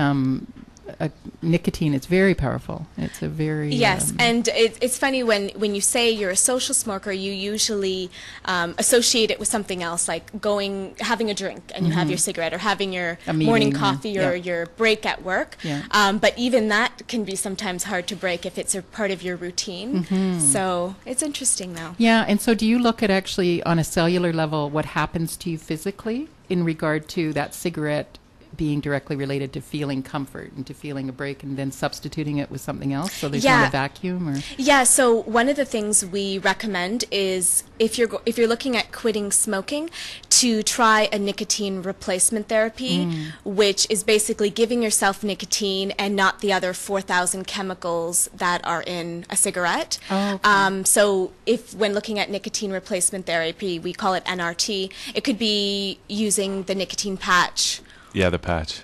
E: nicotine is very powerful. It's a very...
I: Yes, and it's funny when you say you're a social smoker, you usually associate it with something else, like having a drink and you have your cigarette, or having your morning coffee or your break at work. But even that can be sometimes hard to break if it's a part of your routine. So it's interesting though.
E: Yeah, and so do you look at actually on a cellular level what happens to you physically in regard to that cigarette being directly related to feeling comfort and to feeling a break, and then substituting it with something else, so there's
I: Yeah.
E: not a vacuum? Or
I: Yeah, so one of the things we recommend is if you're looking at quitting smoking, to try a nicotine replacement therapy, which is basically giving yourself nicotine and not the other 4,000 chemicals that are in a cigarette.
E: Oh, okay.
I: So if when looking at nicotine replacement therapy, we call it NRT, it could be using the nicotine patch
D: Yeah, the patch.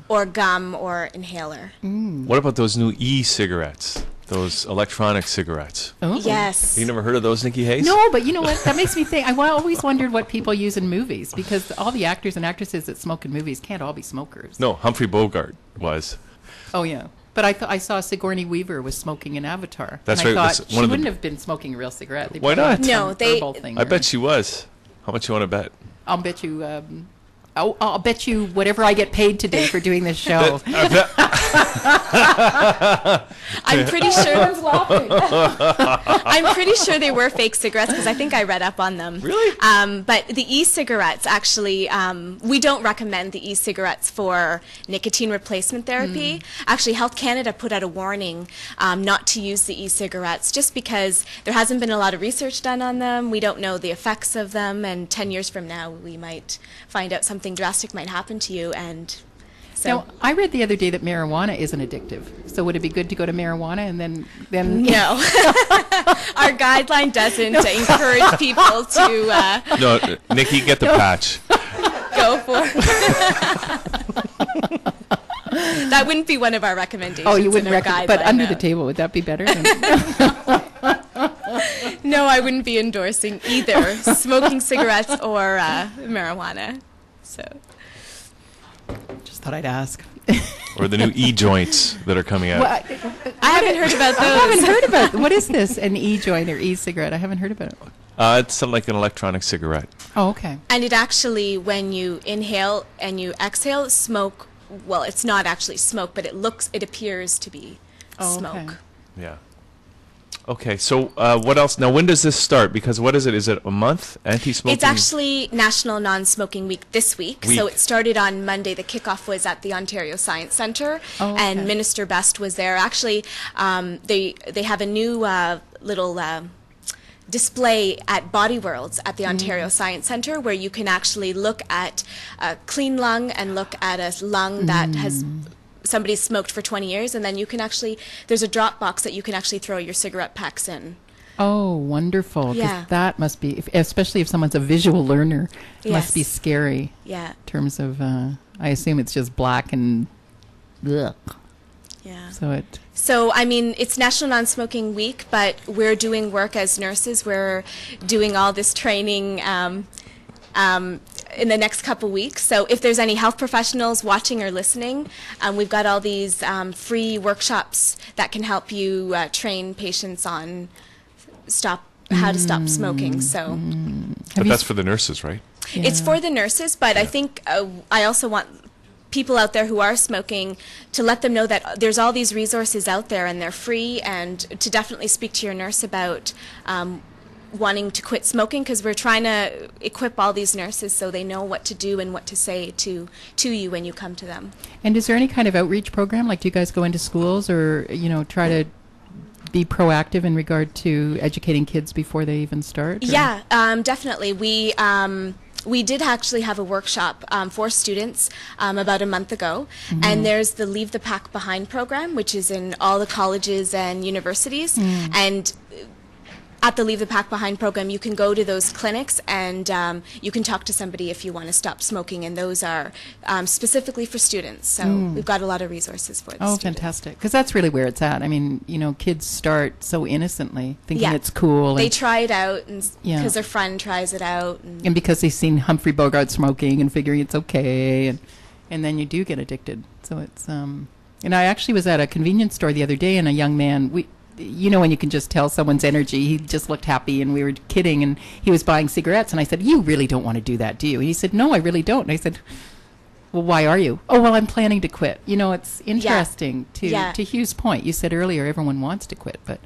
I: or gum or inhaler.
D: What about those new e-cigarettes? Those electronic cigarettes?
E: Oh.
I: Yes.
D: You never heard of those, Nikki Hayes?
E: No, but you know what? That makes me think. I always wondered what people use in movies, because all the actors and actresses that smoke in movies can't all be smokers.
D: No, Humphrey Bogart was.
E: Oh, yeah. But I saw Sigourney Weaver was smoking in Avatar.
D: That's
E: and I
D: right,
E: thought
D: that's
E: she
D: one of the-
E: wouldn't have been smoking a real cigarette. They
D: Why
E: probably
D: not?
E: had
I: No,
E: some
I: they-
E: herbal thing
D: I
E: or-
D: bet she was. How much you want to bet?
E: I'll bet you. I'll bet you whatever I get paid today for doing this show.
I: I'm pretty sure. I'm pretty sure they were fake cigarettes because I think I read up on them.
D: Really?
I: But the e-cigarettes actually, we don't recommend the e-cigarettes for nicotine replacement therapy. Actually, Health Canada put out a warning not to use the e-cigarettes just because there hasn't been a lot of research done on them. We don't know the effects of them, and 10 years from now, we might find out something drastic might happen to you, and so.
E: Now, I read the other day that marijuana isn't addictive. So would it be good to go to marijuana and then
I: No. Our guideline doesn't encourage people to
D: No, Nikki, get the patch.
I: go for That wouldn't be one of our recommendations.
E: Oh, you wouldn't
I: in our
E: recommend, but
I: guideline,
E: under
I: no.
E: the table, would that be better?
I: No, I wouldn't be endorsing either smoking cigarettes or marijuana. So
E: Just thought I'd ask.
D: Or the new e-joints that are coming out.
E: Well,
I: I haven't heard about those.
E: I haven't heard about what is this? An e-joint or e-cigarette? I haven't heard about it.
D: It's something like an electronic cigarette.
E: Oh, okay.
I: And it actually, when you inhale and you exhale, smoke. Well, it's not actually smoke, but it appears to be
E: Oh,
I: smoke.
E: okay.
D: Yeah. Okay, so what else? Now, when does this start? Because what is it? Is it a month? Anti-smoking?
I: It's actually National Non-Smoking Week this week. So it started on Monday. The kickoff was at the Ontario Science Centre,
E: Oh, okay.
I: and Minister Best was there. Actually, they have a new little display at Body Worlds at the Ontario Science Centre, where you can actually look at a clean lung and look at a lung that has somebody smoked for 20 years, and then you can actually, there's a drop box that you can actually throw your cigarette packs in.
E: Oh, wonderful. 'Cause
I: Yeah.
E: that must be, especially if someone's a visual learner, it must be
I: Yes.
E: scary
I: Yeah,
E: in terms of, I assume it's just black and, ugh.
I: yeah.
E: So it,
I: So, I mean, it's National Non-Smoking Week, but we're doing work as nurses. We're doing all this training in the next couple weeks. So if there's any health professionals watching or listening, we've got all these free workshops that can help you train patients on how to stop smoking. So
D: But that's for the nurses, right?
I: it's for the nurses, but I think I also want people out there who are smoking to let them know that there's all these resources out there and they're free, and to definitely speak to your nurse about wanting to quit smoking, because we're trying to equip all these nurses so they know what to do and what to say to you when you come to them.
E: and is there any kind of outreach program? Like, do you guys go into schools or, try to be proactive in regard to educating kids before they even start? Or?
I: Yeah, definitely. We did actually have a workshop for students about a month ago, and there's the Leave the Pack Behind program, which is in all the colleges and universities, and at the Leave the Pack Behind program, you can go to those clinics and you can talk to somebody if you want to stop smoking, and those are specifically for students. So we've got a lot of resources for the
E: Oh,
I: students.
E: fantastic. Because that's really where it's at. I mean, kids start so innocently, thinking
I: Yeah.
E: it's cool.
I: They
E: And,
I: try it out because
E: Yeah.
I: their friend tries it out.
E: and because they've seen Humphrey Bogart smoking and figuring it's okay. And then you do get addicted. So it's, and I actually was at a convenience store the other day, and a young man, when you can just tell someone's energy, he just looked happy, and we were kidding, and he was buying cigarettes, and I said, "You really don't want to do that, do you?" And he said, "No, I really don't." And I said, "Well, why are you?" "Oh, well, I'm planning to quit." It's interesting to Hugh's point. You said earlier everyone wants to quit, but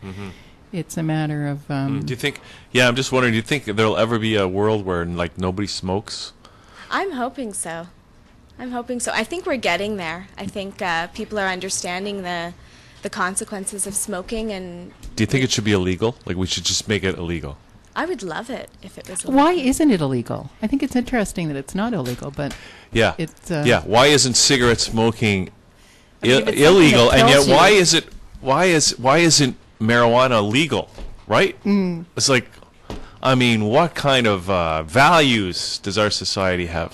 E: it's a matter of...
D: Do you think, I'm just wondering, do you think there'll ever be a world where, nobody smokes?
I: I'm hoping so. I'm hoping so. I think we're getting there. I think people are understanding the consequences of smoking, and
D: Do you think it should be illegal? Like we should just make it illegal?
I: I would love it if it was illegal.
E: Why isn't it illegal? I think it's interesting that it's not illegal, but
D: Yeah.
E: it's
D: Yeah. Why isn't cigarette smoking
I: I mean, if it's
D: illegal?
I: something that
D: And yet,
I: kills you-
D: why isn't marijuana legal? Right? It's like, I mean, what kind of values does our society have?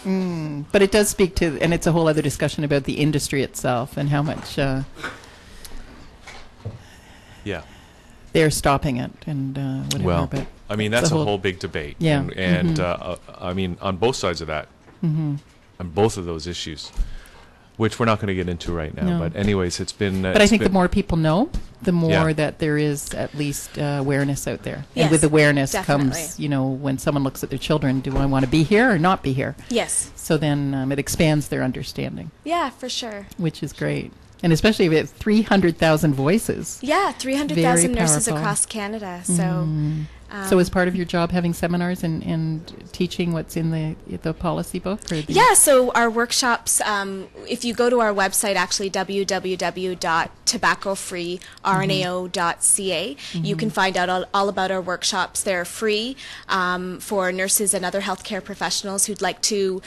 E: but it does speak to, and it's a whole other discussion about the industry itself and how much
D: Yeah.
E: they're stopping it and whatever.
D: Well,
E: but
D: I mean,
E: it's
D: that's a whole big debate.
E: Yeah.
D: And I mean, on both sides of that, on both of those issues, which we're not going to get into right now.
E: No.
D: But anyways, it's been.
E: But I think the more people know, the more
D: Yeah.
E: that there is at least awareness out there.
I: Yes,
E: and with awareness
I: definitely.
E: comes, when someone looks at their children, do I want to be here or not be here?
I: Yes.
E: So then it expands their understanding,
I: Yeah, for sure.
E: which is great. And especially with 300,000 voices.
I: Yeah, 300,000
E: Very
I: nurses
E: powerful.
I: across Canada. So,
E: So is part of your job having seminars and teaching what's in the policy book? Or the
I: yeah, so our workshops, if you go to our website, actually, www.tobaccofreerno.ca, you can find out all about our workshops. They're free for nurses and other healthcare professionals who'd like to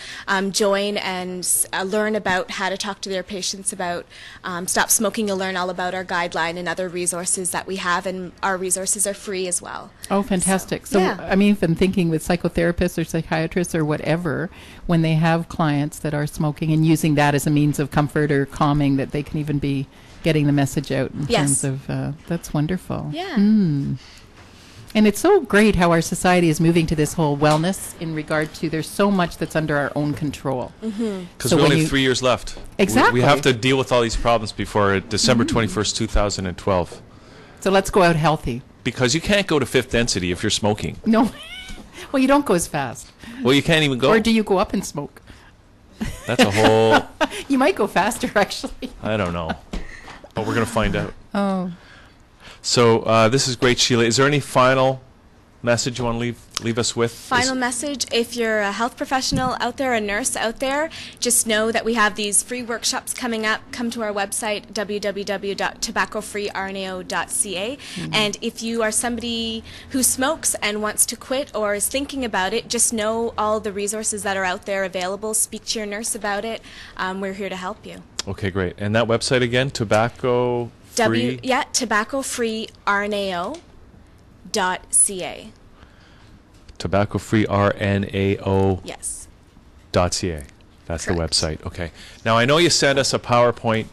I: join and learn about how to talk to their patients about stop smoking. You'll learn all about our guideline and other resources that we have, and our resources are free as well.
E: Oh, fantastic. So,
I: yeah.
E: I mean, I'm thinking with psychotherapists or psychiatrists or whatever, when they have clients that are smoking and using that as a means of comfort or calming, that they can even be getting the message out in
I: Yes.
E: terms of, that's wonderful.
I: Yeah.
E: And it's so great how our society is moving to this whole wellness in regard to there's so much that's under our own control.
D: Because
E: So
D: we
E: when
D: only
E: you-
D: have 3 years left.
E: Exactly.
D: We have to deal with all these problems before December 21st, 2012.
E: So let's go out healthy.
D: Because you can't go to fifth density if you're smoking.
E: No. Well, you don't go as fast.
D: Well, you can't even go.
E: Or do you go up and smoke?
D: That's a whole.
E: You might go faster, actually.
D: I don't know. But we're going to find out.
E: Oh.
D: So this is great, Sheila. Is there any final message you want to leave us with?
I: Final message, if you're a health professional out there, a nurse out there, just know that we have these free workshops coming up. Come to our website, www.tobaccofreerno.ca. And if you are somebody who smokes and wants to quit or is thinking about it, just know all the resources that are out there available. Speak to your nurse about it. We're here to help you.
D: Okay, great. And that website again, tobacco free.
I: tobaccofreerno.ca.
D: Tobaccofreerno.ca.
I: Yes.
D: That's
I: Correct.
D: the website. Okay. Now I know you sent us a PowerPoint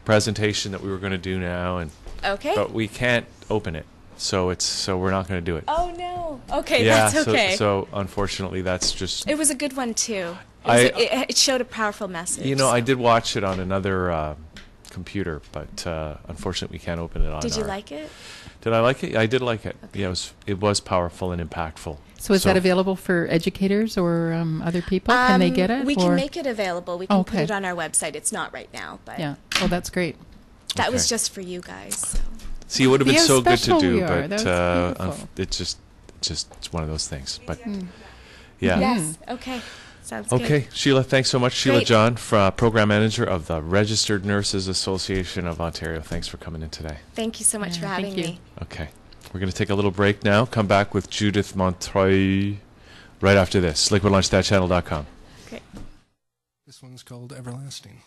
D: presentation that we were going to do now,
I: Okay.
D: but we can't open it, so we're not going to do it.
I: Oh no. Okay,
D: yeah.
I: that's okay.
D: So unfortunately, that's just.
I: It was a good one too. It showed a powerful message.
D: I did watch it on another computer, but unfortunately, we can't open it on.
I: Did you like it?
D: Did I like it? I did like it. Okay. Yeah, it was powerful and impactful.
E: So is that available for educators or other people? Can they get it?
I: We can make it available. We can put
E: Okay.
I: it on our website. It's not right now, but
E: Yeah. Oh, that's great.
I: that was
D: Okay.
I: just for you guys. So.
D: See, it would have been
E: See how
D: so good to
E: special
D: do,
E: we are.
D: but
E: That was beautiful.
D: it's one of those things. But yeah.
I: Yes. Okay. Sounds good.
D: Okay, Sheila, thanks so much. Sheila
I: Great.
D: John, Program Manager of the Registered Nurses Association of Ontario. Thanks for coming in today.
I: Thank you so much for
E: thank
I: having
E: you.
I: me.
D: Okay, we're going to take a little break now. Come back with Judith Montreuil right after this. LiquidLunch.channel.com.
I: Great.
H: This one's called Everlasting.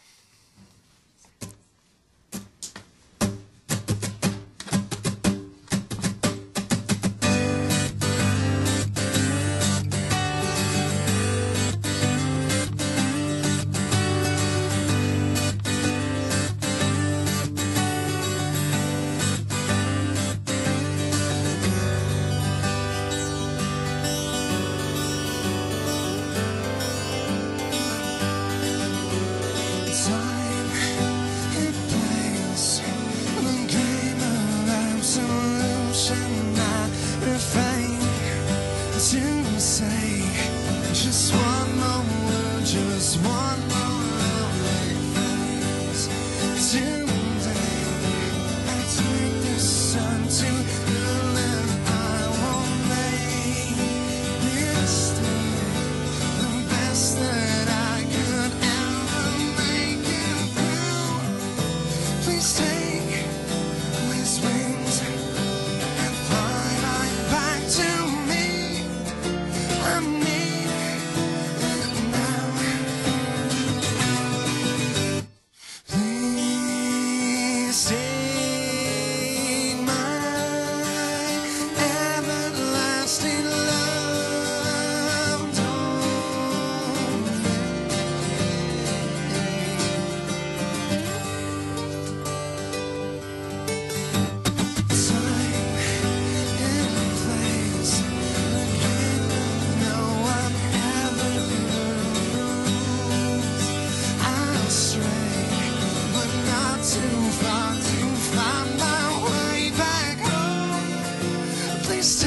G: Please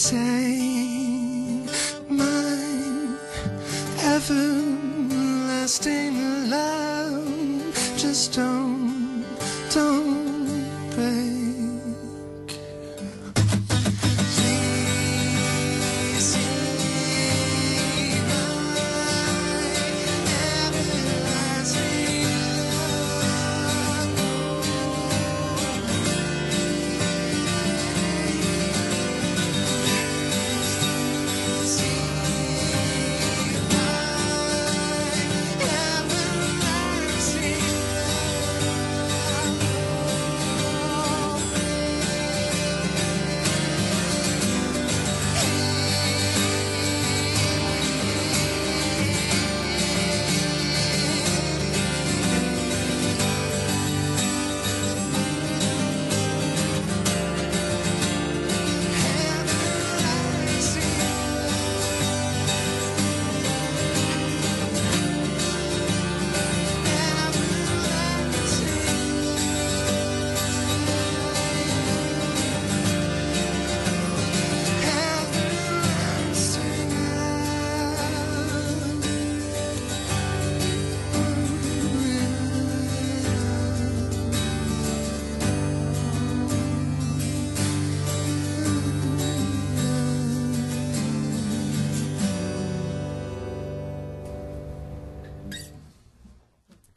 G: take my everlasting love. Just don't break. Please take my everlasting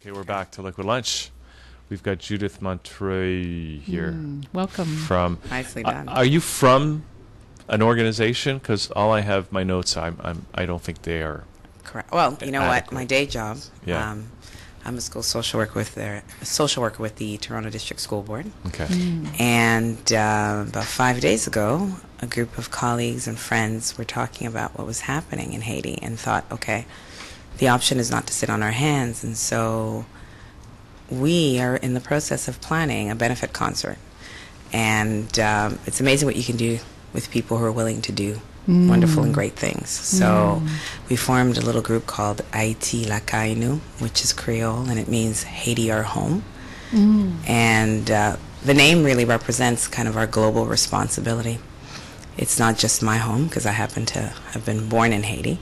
D: Okay, we're back to Liquid Lunch. We've got Judith Montreuil here.
E: Welcome.
D: From
J: Nicely done.
D: Are you from an organization? Because all I have my notes. I don't think they are.
J: Correct. Well, you know
D: adequate.
J: what? My day job.
D: Yeah.
J: I'm a social worker with the Toronto District School Board.
D: Okay.
J: And about 5 days ago, a group of colleagues and friends were talking about what was happening in Haiti and thought, okay, the option is not to sit on our hands. And so we are in the process of planning a benefit concert. And it's amazing what you can do with people who are willing to do wonderful and great things. So we formed a little group called Haiti La Kainu, which is Creole, and it means Haiti our home. And the name really represents kind of our global responsibility. It's not just my home, because I happen to have been born in Haiti.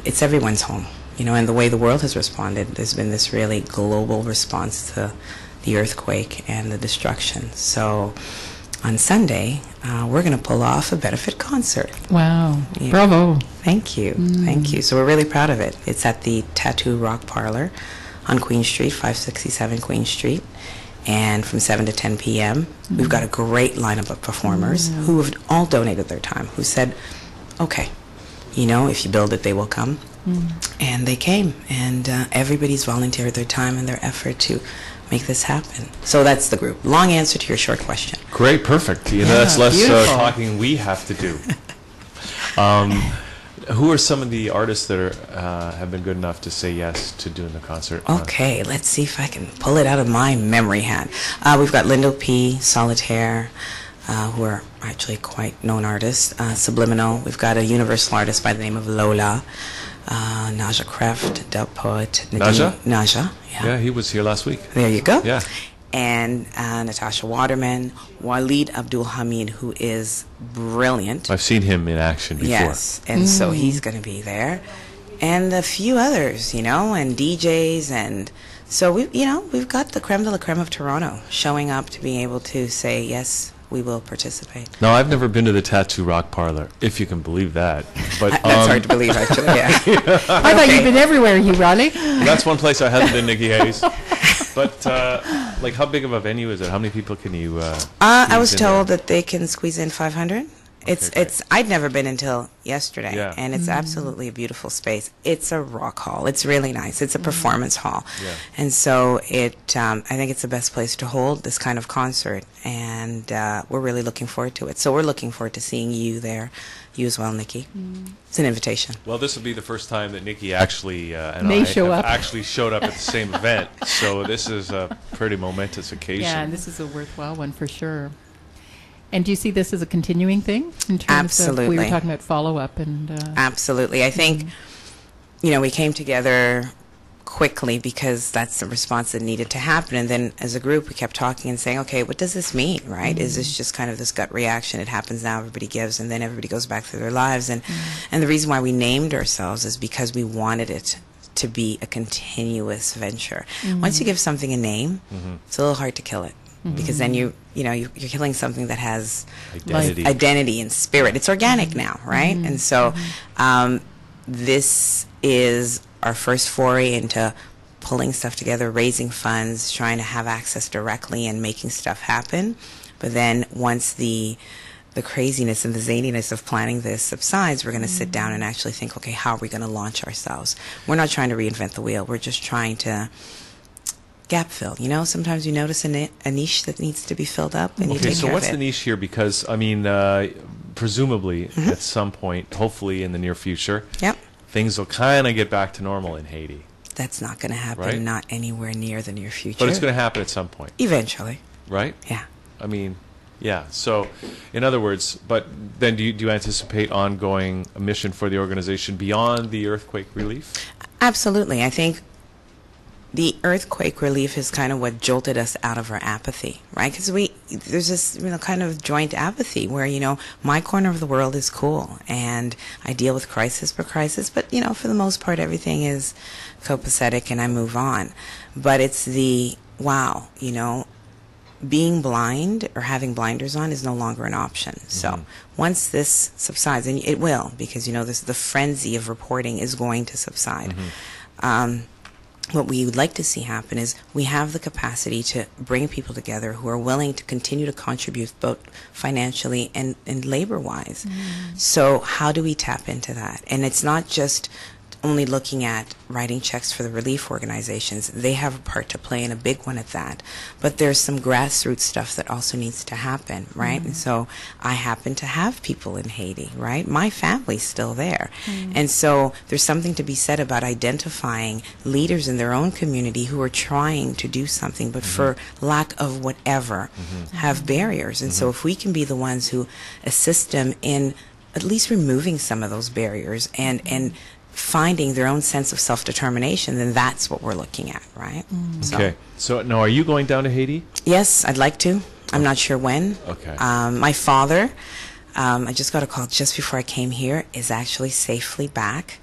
J: It's everyone's home, you know, and the way the world has responded, there's been this really global response to the earthquake and the destruction. So on Sunday, we're going to pull off a benefit concert.
E: Wow.
J: Yeah.
E: Bravo.
J: Thank you. Thank you. So we're really proud of it. It's at the Tattoo Rock Parlor on Queen Street, 567 Queen Street. And from 7 to 10 p.m., we've got a great lineup of performers who have all donated their time, who said, okay, you know, if you build it, they will come. And they came, and everybody's volunteered their time and their effort to make this happen. So that's the group. Long answer to your short question.
D: Great, perfect. You know, that's less talking we have to do. Who are some of the artists that are have been good enough to say yes to doing the concert?
J: Okay, let's see if I can pull it out of my memory hat. We've got Lindo P, Solitaire, who are actually quite known artists. Subliminal. We've got a universal artist by the name of Lola. Naja Kreft, dub poet.
D: Naja?
J: Naja, yeah.
D: Yeah, he was here last week.
J: There you go.
D: Yeah.
J: And Natasha Waterman, Waleed Abdul Hamid, who is brilliant.
D: I've seen him in action before.
J: Yes, and so he's going to be there. And a few others, you know, and DJs and So we've got the creme de la creme of Toronto showing up to be able to say, yes, we will participate.
D: No, I've never been to the Tattoo Rock Parlor, if you can believe that. But
J: that's hard to believe, actually. Yeah.
E: I thought you've been everywhere, Hugh Riley.
D: That's one place I haven't been, Nikki Hayes. But like, how big of a venue is it? How many people can you?
J: I was told that they can squeeze in 500. It's I'd never been until yesterday, and it's absolutely a beautiful space. It's a rock hall. It's really nice. It's a performance hall, and so I think it's the best place to hold this kind of concert, and we're really looking forward to it. So we're looking forward to seeing you there, you as well, Nikki. It's an invitation.
D: Well, this will be the first time that Nikki actually and
E: May
D: I
E: show
D: have
E: up.
D: actually showed up at the same event. So this is a pretty momentous occasion.
E: Yeah, and this is a worthwhile one for sure. And do you see this as a continuing thing in terms
J: Absolutely.
E: of, we were talking about follow-up and...
J: Absolutely. I think, we came together quickly because that's the response that needed to happen. And then as a group, we kept talking and saying, okay, what does this mean, right? Is this just kind of this gut reaction? It happens now, everybody gives, and then everybody goes back through their lives. And the reason why we named ourselves is because we wanted it to be a continuous venture. Once you give something a name, it's a little hard to kill it. Because then you're killing something that has identity and spirit. It's organic now, right? And so this is our first foray into pulling stuff together, raising funds, trying to have access directly and making stuff happen. But then once the craziness and the zaniness of planning this subsides, we're going to sit down and actually think, okay, how are we going to launch ourselves? We're not trying to reinvent the wheel. We're just trying to gap fill. Sometimes you notice a niche that needs to be filled up, and you take care of it.
D: So what's the niche here? Because I mean, presumably at some point, hopefully in the near future, things will kind of get back to normal in Haiti.
J: That's not going to happen.
D: Right?
J: Not anywhere near the near future.
D: But it's going to happen at some point.
J: Eventually.
D: Right?
J: Yeah.
D: I mean, yeah. So, in other words, but then do you anticipate ongoing a mission for the organization beyond the earthquake relief?
J: Absolutely. I think the earthquake relief is kind of what jolted us out of our apathy, right? Because there's this kind of joint apathy where my corner of the world is cool and I deal with crisis per crisis, but for the most part everything is copacetic and I move on. But it's being blind or having blinders on is no longer an option. So once this subsides, and it will, because the frenzy of reporting is going to subside. What we would like to see happen is we have the capacity to bring people together who are willing to continue to contribute both financially and labor-wise. So how do we tap into that? And it's not just only looking at writing checks for the relief organizations. They have a part to play, and a big one at that. But there's some grassroots stuff that also needs to happen, right? And so I happen to have people in Haiti, right? My family's still there. And so there's something to be said about identifying leaders in their own community who are trying to do something, but for lack of whatever, have barriers. And so if we can be the ones who assist them in at least removing some of those barriers and finding their own sense of self-determination, then that's what we're looking at, right?
D: Okay. So now, are you going down to Haiti?
J: Yes, I'd like to. I'm not sure when.
D: Okay.
J: My father, I just got a call just before I came here, is actually safely back.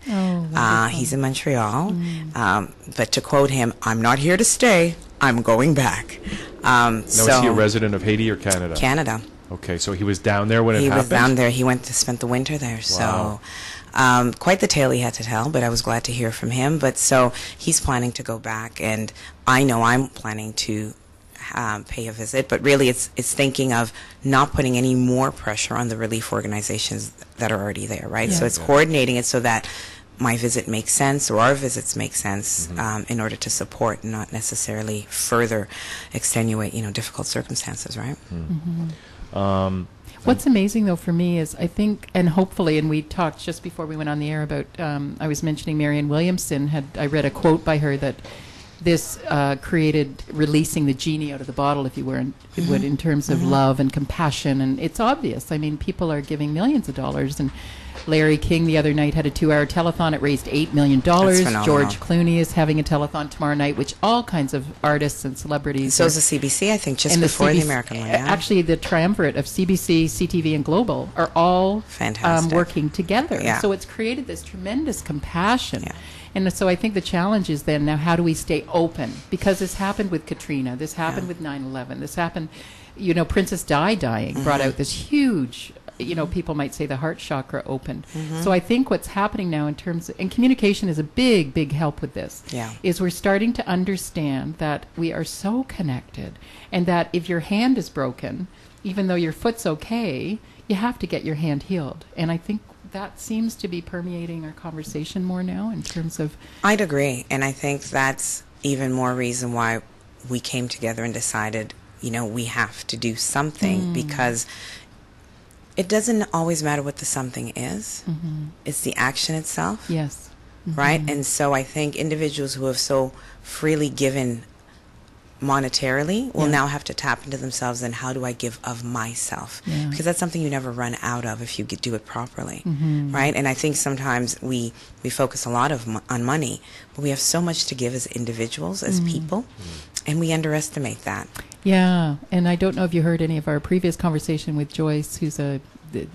J: He's in Montreal. But to quote him, I'm not here to stay. I'm going back.
D: Now, is he a resident of Haiti or Canada?
J: Canada.
D: Okay, so he was down there when it happened?
J: He was down there. He went to spend the winter there.
D: Wow.
J: So quite the tale he had to tell, but I was glad to hear from him. But so he's planning to go back, and I know I'm planning to pay a visit. But really, it's thinking of not putting any more pressure on the relief organizations that are already there, right? So it's coordinating it so that my visit makes sense, or our visits make sense, in order to support, and not necessarily further extenuate, difficult circumstances, right?
E: What's amazing, though, for me is I think, and hopefully, and we talked just before we went on the air about, I was mentioning Marianne Williamson, I read a quote by her that this created releasing the genie out of the bottle, if you would, in terms of love and compassion. And it's obvious. I mean, people are giving millions of dollars. And Larry King the other night had a 2-hour telethon. It raised $8 million. George Clooney is having a telethon tomorrow night, which all kinds of artists and celebrities.
J: So is the CBC, I think, just before the American one. Yeah.
E: Actually, the triumvirate of CBC, CTV, and Global are all
J: fantastic
E: working together.
J: Yeah.
E: So it's created this tremendous compassion.
J: Yeah.
E: And so I think the challenge is then now how do we stay open? Because this happened with Katrina, this happened with 9/11, this happened, you know, Princess Di dying brought out this huge, you know, people might say the heart chakra opened. So I think what's happening now in terms of, and communication is a big, big help with this, is we're starting to understand that we are so connected, and that if your hand is broken, even though your foot's okay, you have to get your hand healed. And I think that seems to be permeating our conversation more now in terms of...
J: I'd agree. And I think that's even more reason why we came together and decided, you know, we have to do something, because it doesn't always matter what the something is. It's the action itself.
E: Yes.
J: Right? And so I think individuals who have so freely given monetarily will now have to tap into themselves and how do I give of myself? Because that's something you never run out of if you do it properly. Right? And I think sometimes we focus a lot on money, but we have so much to give as individuals, as people, and we underestimate that.
E: Yeah, and I don't know if you heard any of our previous conversation with Joyce, who's a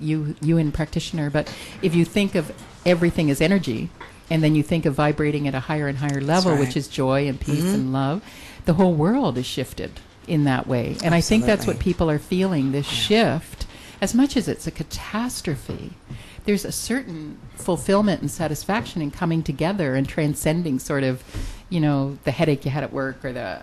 E: UN practitioner, but if you think of everything as energy, and then you think of vibrating at a higher and higher level, which is joy and peace and love, the whole world is shifted in that way. And I think that's what people are feeling, this shift. As much as it's a catastrophe, there's a certain fulfillment and satisfaction in coming together and transcending sort of, you know, the headache you had at work or the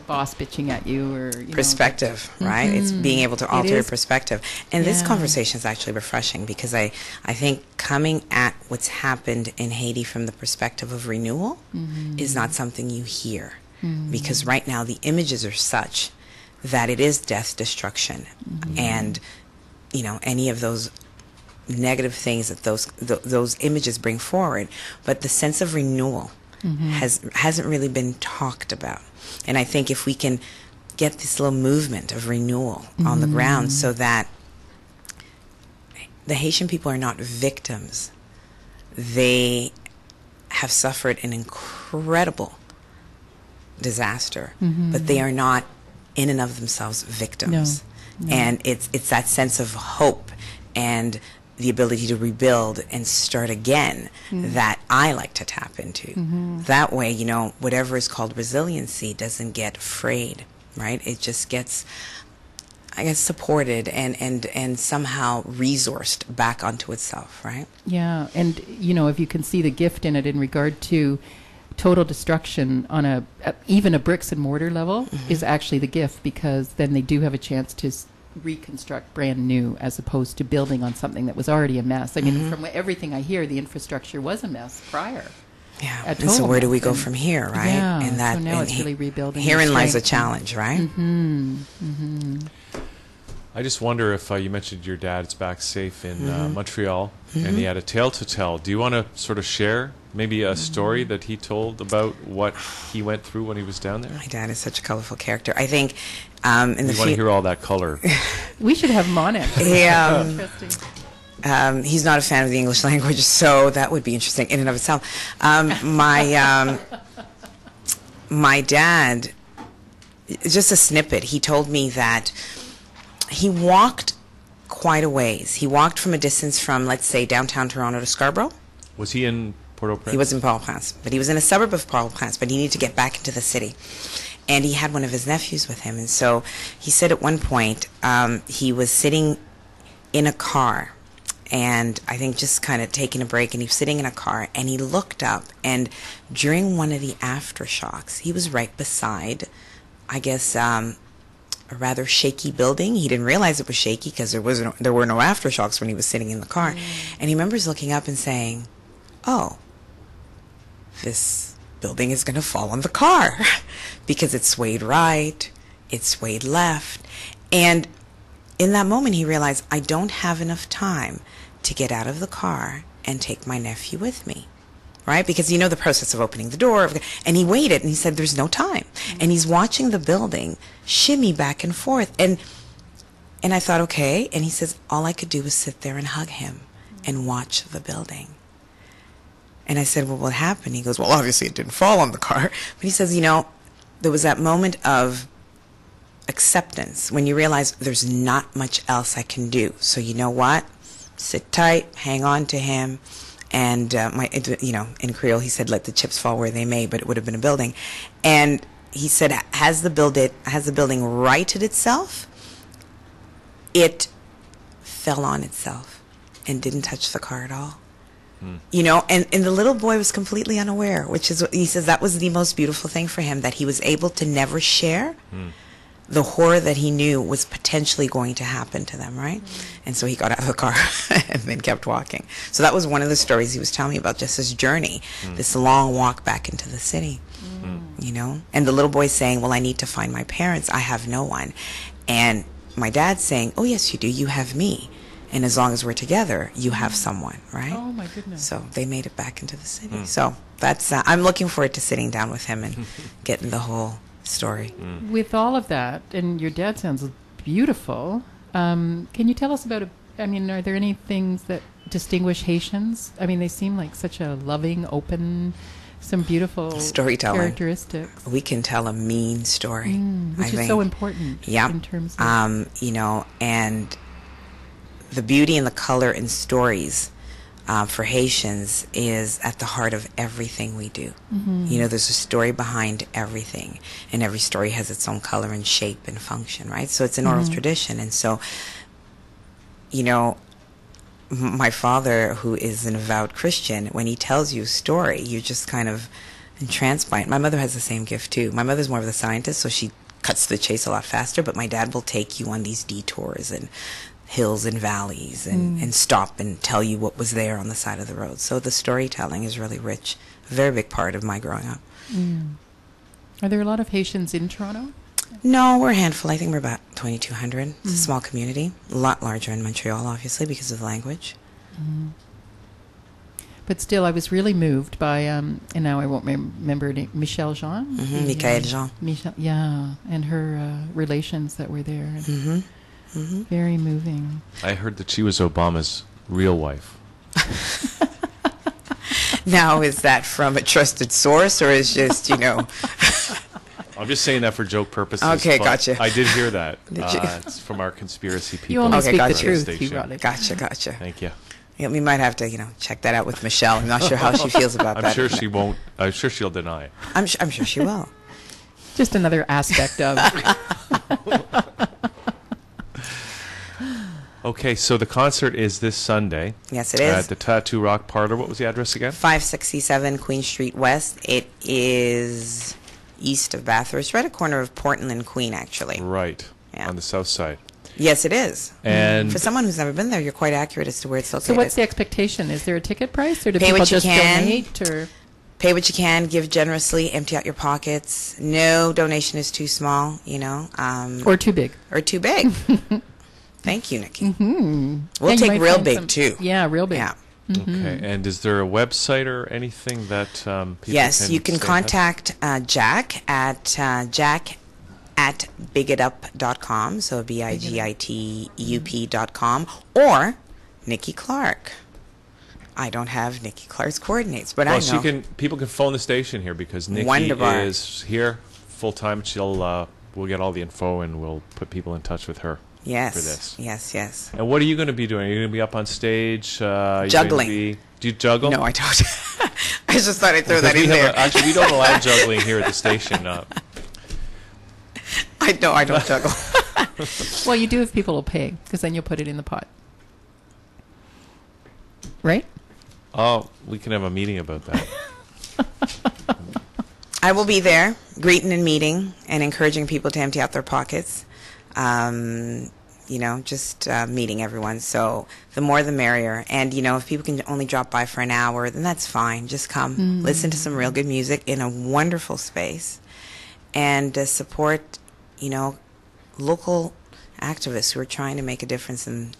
E: boss bitching at you, or
J: perspective, right? It's being able to alter your perspective. And this conversation is actually refreshing, because I think coming at what's happened in Haiti from the perspective of renewal is not something you hear, because right now the images are such that it is death, destruction, and you know, any of those negative things that those images bring forward. But the sense of renewal hasn't really been talked about. And I think if we can get this little movement of renewal on the ground, so that the Haitian people are not victims. They have suffered an incredible disaster, but they are not in and of themselves victims. And it's that sense of hope and the ability to rebuild and start again that I like to tap into. That way, you know, whatever is called resiliency doesn't get frayed, right? It just gets, I guess, supported and somehow resourced back onto itself, right?
E: Yeah, and, you know, if you can see the gift in it in regard to total destruction on even a bricks and mortar level is actually the gift, because then they do have a chance to reconstruct brand new, as opposed to building on something that was already a mess. I mean, from everything I hear, the infrastructure was a mess prior.
J: Yeah. And so where do we go from here, right?
E: Yeah.
J: And that,
E: so now it's really rebuilding.
J: Herein lies a challenge, right?
D: I just wonder if you mentioned your dad's back safe in Montreal, and he had a tale to tell. Do you want to sort of share maybe a story that he told about what he went through when he was down there?
J: My dad is such a colorful character. I think in the
D: we want to hear all that color.
E: We should have him on it.
J: Interesting. He's not a fan of the English language, so that would be interesting in and of itself. My dad, just a snippet, he told me that he walked quite a ways. He walked from a distance from, let's say, downtown Toronto to Scarborough.
D: Was he in Port-au-Prince?
J: He was in Port-au-Prince, but he was in a suburb of Port-au-Prince, but he needed to get back into the city. And he had one of his nephews with him. And so he said at one point he was sitting in a car, and I think just kind of taking a break, and he was sitting in a car, and he looked up, and during one of the aftershocks, he was right beside, I guess, a rather shaky building. He didn't realize it was shaky because there were no aftershocks when he was sitting in the car. And he remembers looking up and saying, "Oh, this building is going to fall on the car," because it swayed right, it swayed left. And in that moment, he realized, I don't have enough time to get out of the car and take my nephew with me. Right? Because you know the process of opening the door. And he waited, and he said, there's no time. And he's watching the building shimmy back and forth. And I thought, okay. And he says, all I could do was sit there and hug him and watch the building. And I said, well, what happened? He goes, well, obviously it didn't fall on the car. But he says, you know, there was that moment of acceptance when you realize there's not much else I can do. So you know what? Sit tight, hang on to him, And in Creole, he said, "Let the chips fall where they may," but it would have been a building. And he said, has the building righted itself? It fell on itself and didn't touch the car at all. And the little boy was completely unaware, which is what he says, that was the most beautiful thing for him, that he was able to never share the horror that he knew was potentially going to happen to them, right? And so he got out of the car and then kept walking. So that was one of the stories he was telling me about, just his journey, this long walk back into the city, And the little boy saying, well, I need to find my parents. I have no one. And my dad saying, oh, yes, you do. You have me. And as long as we're together, you have someone, right?
E: Oh, my goodness.
J: So they made it back into the city. So that's, I'm looking forward to sitting down with him and getting the whole story.
E: With all of that, and your dad sounds beautiful, can you tell us about, are there any things that distinguish Haitians? They seem like such a loving, open, some beautiful
J: storytelling
E: characteristics.
J: We can tell a mean story.
E: Which is so important in terms of...
J: and the beauty and the color in stories for Haitians is at the heart of everything we do. There's a story behind everything, and every story has its own color and shape and function, right? So it's an oral tradition. And so, my father, who is an avowed Christian, when he tells you a story, you're just kind of entranced by it. My mother has the same gift, too. My mother's more of the scientist, so she cuts to the chase a lot faster, but my dad will take you on these detours and hills and valleys and stop and tell you what was there on the side of the road. So the storytelling is really rich, a very big part of my growing up.
E: Are there a lot of Haitians in Toronto?
J: No, we're a handful. I think we're about 2,200. It's a small community, a lot larger in Montreal, obviously, because of the language.
E: But still, I was really moved by, and now I won't remember her name, Michelle Jean?
J: Michael Jean.
E: And her relations that were there. Very moving.
D: I heard that she was Obama's real wife.
J: Now, is that from a trusted source, or is just,
D: I'm just saying that for joke purposes.
J: Okay, gotcha.
D: I did hear that. It's from our conspiracy people.
E: You only speak the
J: truth. Gotcha.
D: Thank you.
J: Yeah, we might have to, check that out with Michelle. I'm not sure how she feels about that.
D: I'm sure she won't. I'm sure she'll deny.
J: I'm sure she will.
E: Just another aspect of...
D: Okay, so the concert is this Sunday.
J: Yes, it is.
D: At the Tattoo Rock Parlor. What was the address again?
J: 567 Queen Street West. It is east of Bathurst, right at the corner of Portland and Queen, actually.
D: Right, on the south side.
J: Yes, it is.
D: And
J: for someone who's never been there, you're quite accurate as to where it's located.
E: So what's the expectation? Is there a ticket price, or do
J: Pay
E: people
J: what you
E: just
J: can.
E: donate? Or?
J: Pay what you can, give generously, empty out your pockets. No donation is too small,
E: or too big.
J: Or too big. Thank you, Nikki.
E: We'll
J: take real big, too.
E: Yeah, real big.
J: Yeah.
D: Okay, and is there a website or anything that people
J: Yes, you can contact Jack at bigitup.com, so bigitup.com, or Nikki Clark. I don't have Nikki Clark's coordinates, but I know.
D: People can phone the station here because Nikki is here full time. We'll get all the info and we'll put people in touch with her.
J: Yes.
D: For this.
J: Yes.
D: And what are you going to be doing? Are you going to be up on stage?
J: Juggling.
D: Do you juggle?
J: No, I don't. I just thought I'd throw that in there.
D: Actually, we don't allow juggling here at the station.
J: I don't juggle.
E: Well, you do if people will pay, because then you'll put it in the pot. Right?
D: Oh, we can have a meeting about that.
J: I will be there, greeting and meeting and encouraging people to empty out their pockets. Just meeting everyone. So the more the merrier. And, if people can only drop by for an hour, then that's fine. Just come, listen to some real good music in a wonderful space, and support, local activists who are trying to make a difference in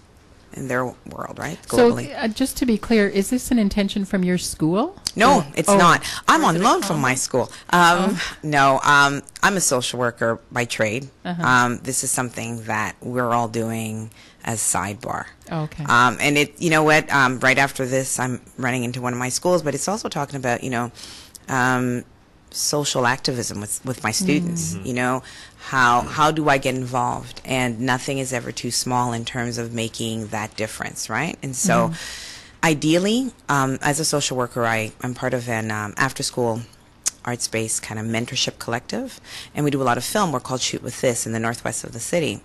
J: their world, right? Globally.
E: So, just to be clear, is this an intention from your school?
J: No, it's not. I'm on loan from my school. No, I'm a social worker by trade. This is something that we're all doing as sidebar.
E: Okay.
J: And it, right after this, I'm running into one of my schools, but it's also talking about, social activism with my students. How do I get involved? And nothing is ever too small in terms of making that difference, right? And so Ideally, as a social worker, I'm part of an after-school arts-based kind of mentorship collective, and we do a lot of film. We're called Shoot With This in the northwest of the city,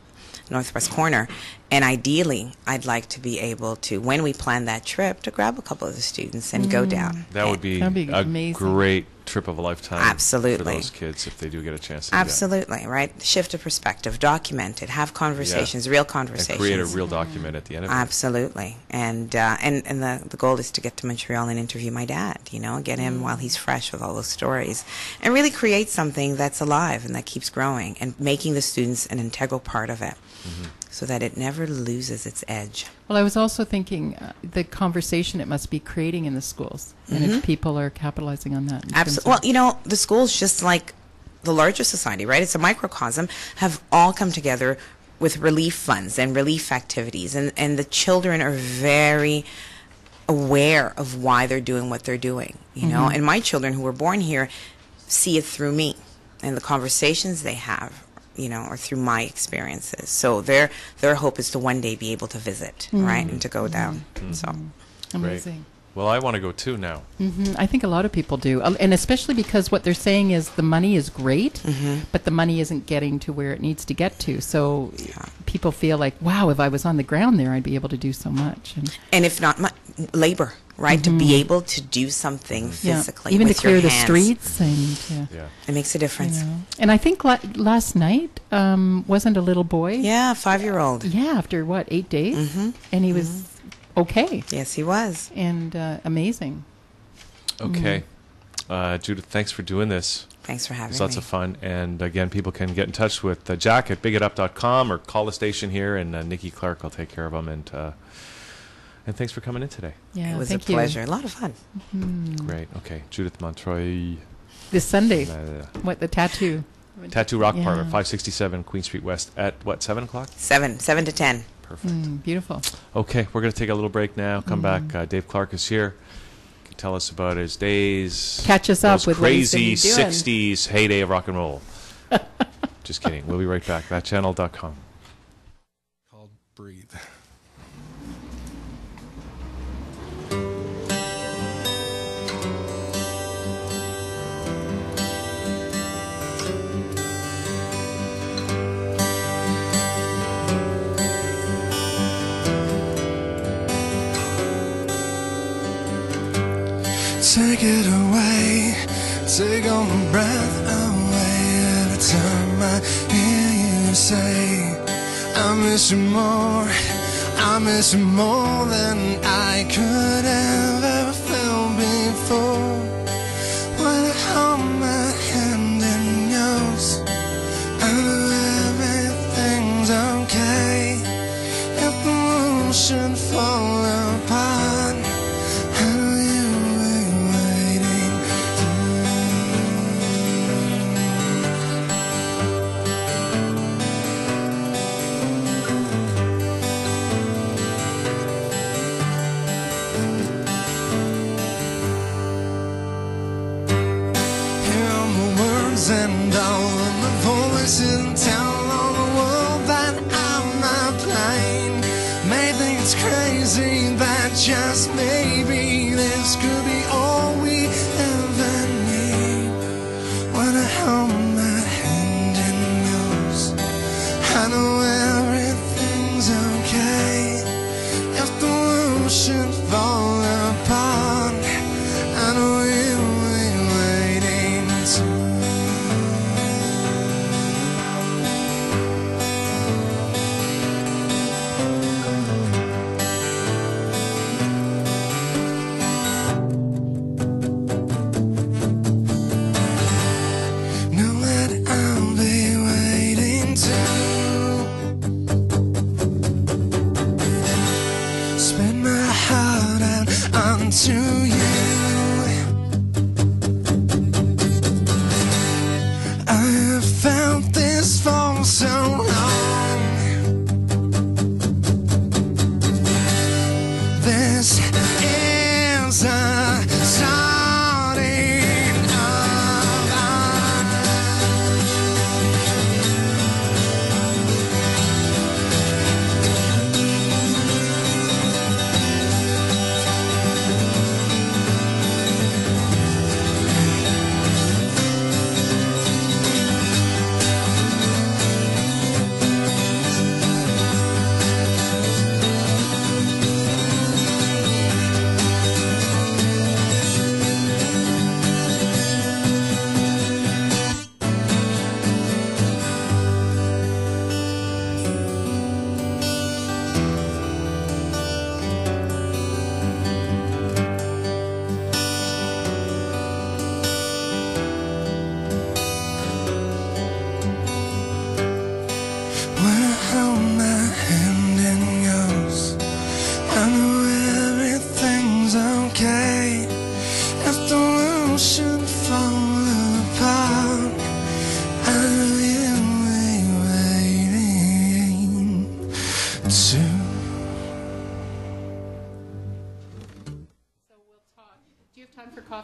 J: northwest corner. And ideally, I'd like to be able to, when we plan that trip, to grab a couple of the students and go down.
D: That would be a
E: amazing.
D: great trip of a lifetime.
J: Absolutely.
D: For those kids if they do get a chance to
J: Absolutely, right? Shift of perspective, document it, have conversations, real conversations.
D: And create a real document at the end of it.
J: Absolutely. And the goal is to get to Montreal and interview my dad, you know, get him while he's fresh with all those stories, and really create something that's alive and that keeps growing, and making the students an integral part of it. So that it never loses its edge.
E: Well, I was also thinking the conversation it must be creating in the schools, and if people are capitalizing on that.
J: Absolutely. Well, you know, the schools, just like the larger society, right? It's a microcosm, have all come together with relief funds and relief activities, and the children are very aware of why they're doing what they're doing, you know? And my children who were born here see it through me and the conversations they have, you know, or through my experiences. So their hope is to one day be able to visit, right, and to go down. So
E: amazing.
D: Great. Well, I want to go too now.
E: I think a lot of people do, and especially because what they're saying is the money is great, but the money isn't getting to where it needs to get to. So people feel like, wow, if I was on the ground there, I'd be able to do so much.
J: And if not, labor, right, to be able to do something physically,
E: even
J: with
E: to clear
J: your
E: the
J: hands.
E: streets, and
J: It makes a difference.
E: you know. And I think last night wasn't a little boy.
J: Yeah, 5-year-old.
E: Yeah, after what, 8 days, and he was okay.
J: Yes, he was.
E: And amazing.
D: Okay. Judith, thanks for doing this.
J: Thanks for having
D: It's lots
J: me.
D: of fun. And again, people can get in touch with Jack at bigitup.com or call the station here, and Nikki Clark will take care of them. And thanks for coming in today.
E: Yeah,
J: It was
E: thank
J: a pleasure. A lot of fun.
D: Great. Okay. Judith Montreuil.
E: This Sunday, what, the tattoo?
D: Tattoo Rock
E: Yeah.
D: Parlor, 567 Queen Street West at what, 7 o'clock?
J: 7 to 10.
D: Perfect.
E: Beautiful.
D: Okay, we're going to take a little break now. Come back. Dave Clark is here. He can tell us about his days.
E: Catch us up
D: those
E: with what he's
D: crazy
E: been doing.
D: 60s heyday of rock and roll. Just kidding. We'll be right back. Thatchannel.com.
H: Called Breathe. Take it away, take all my breath away. Every time I hear you say, I miss you more than I could ever feel before. When I hold my hand in yours, I know everything's okay. If the world should fall apart, I know you'll be waiting Hear my words and all of my voices, and tell all the world that I'm not blind. May think it's crazy that just maybe this could be all we ever need. When I hold my hand in yours, I know everything's okay. If the world should fall apart, I know you'll be waiting too.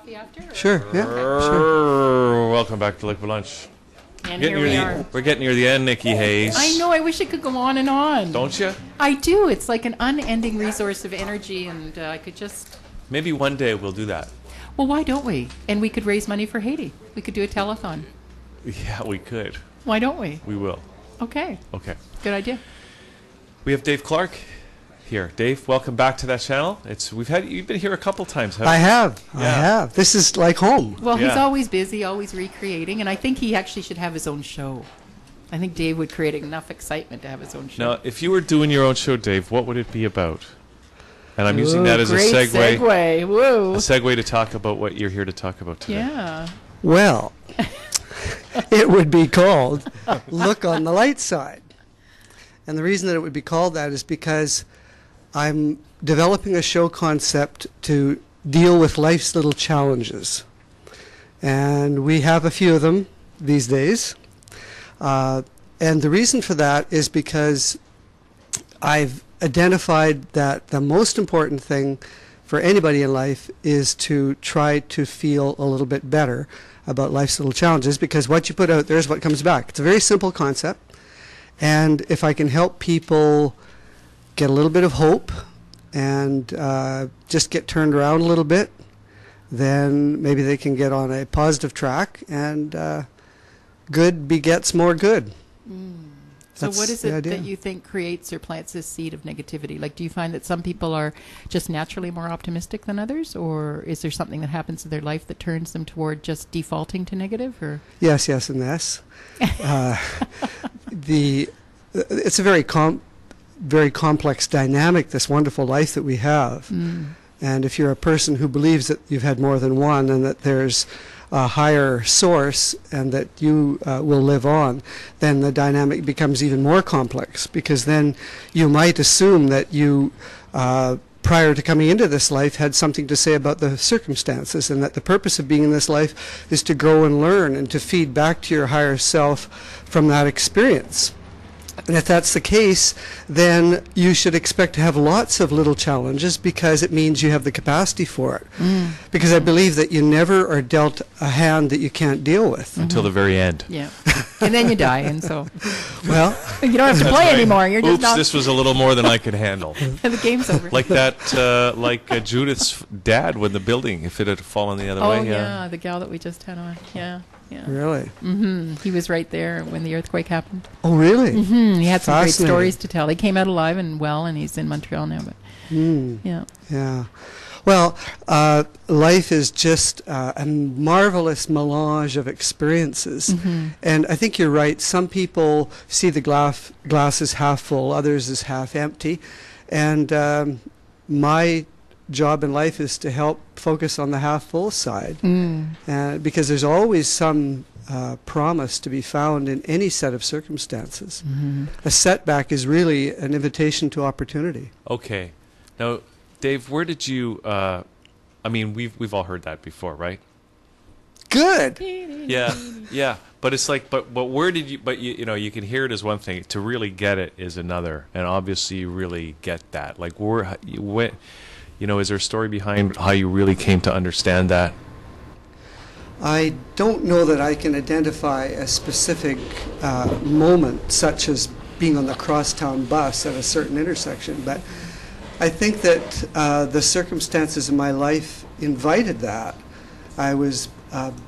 E: coffee after?
K: Sure, yeah. Sure.
D: Welcome back to Liquid Lunch.
E: And here we are.
D: We're getting near the end, Nikki Hayes.
E: I know. I wish it could go on and on.
D: Don't you?
E: I do. It's like an unending resource of energy, and I could just...
D: Maybe one day we'll do that.
E: Well, why don't we? And we could raise money for Haiti. We could do a telethon.
D: Yeah, we could.
E: Why don't we?
D: We will.
E: Okay.
D: Okay.
E: Good idea.
D: We have Dave Clark here. Dave, welcome back to that channel. You've been here a couple times, haven't you?
K: I have.
D: Yeah.
K: I have. This is like home.
E: Well, he's always busy, always recreating, and I think he actually should have his own show. I think Dave would create enough excitement to have his own show.
D: Now, if you were doing your own show, Dave, what would it be about? And I'm using that as a
E: great
D: segue.
E: Woo.
D: A segue to talk about what you're here to talk about today.
E: Yeah.
K: Well, it would be called Look on the Light Side. And the reason that it would be called that is because I'm developing a show concept to deal with life's little challenges. And we have a few of them these days. And the reason for that is because I've identified that the most important thing for anybody in life is to try to feel a little bit better about life's little challenges, because what you put out there is what comes back. It's a very simple concept. And if I can help people get a little bit of hope and just get turned around a little bit, then maybe they can get on a positive track, and good begets more good.
E: So what is it that you think creates or plants this seed of negativity? Like, do you find that some people are just naturally more optimistic than others, or is there something that happens in their life that turns them toward just defaulting to negative? Or
K: Yes, and yes. It's a very complex dynamic, this wonderful life that we have. And if you're a person who believes that you've had more than one and that there's a higher source and that you will live on, then the dynamic becomes even more complex, because then you might assume that you prior to coming into this life had something to say about the circumstances, and that the purpose of being in this life is to grow and learn and to feed back to your higher self from that experience. And if that's the case, then you should expect to have lots of little challenges, because it means you have the capacity for it. Because I believe that you never are dealt a hand that you can't deal with.
D: Until the very end.
E: Yeah. And then you die, and so...
K: Well...
E: you don't have to play anymore. You're just not...
D: this was a little more than I could handle.
E: And the game's over.
D: Like that, Judith's dad when the building, if it had fallen the other way.
E: Oh, yeah, the gal that we just had on. Yeah.
K: Really?
E: He was right there when the earthquake happened.
K: Oh, really?
E: He had some great stories to tell. He came out alive and well, and he's in Montreal now. But
K: Yeah. Well, life is just a marvelous melange of experiences. And I think you're right. Some people see the glass as half full, others as half empty. And my job in life is to help focus on the half full side, because there's always some promise to be found in any set of circumstances. A setback is really an invitation to opportunity.
D: Okay. Now, Dave, where did you I mean, we've all heard that before, right?
K: Good.
D: Yeah. But it's like, but where did you? But you know, you can hear it as one thing. To really get it is another. And obviously, you really get that. Like, is there a story behind how you really came to understand that?
K: I don't know that I can identify a specific moment, such as being on the crosstown bus at a certain intersection, but I think that the circumstances in my life invited that. I was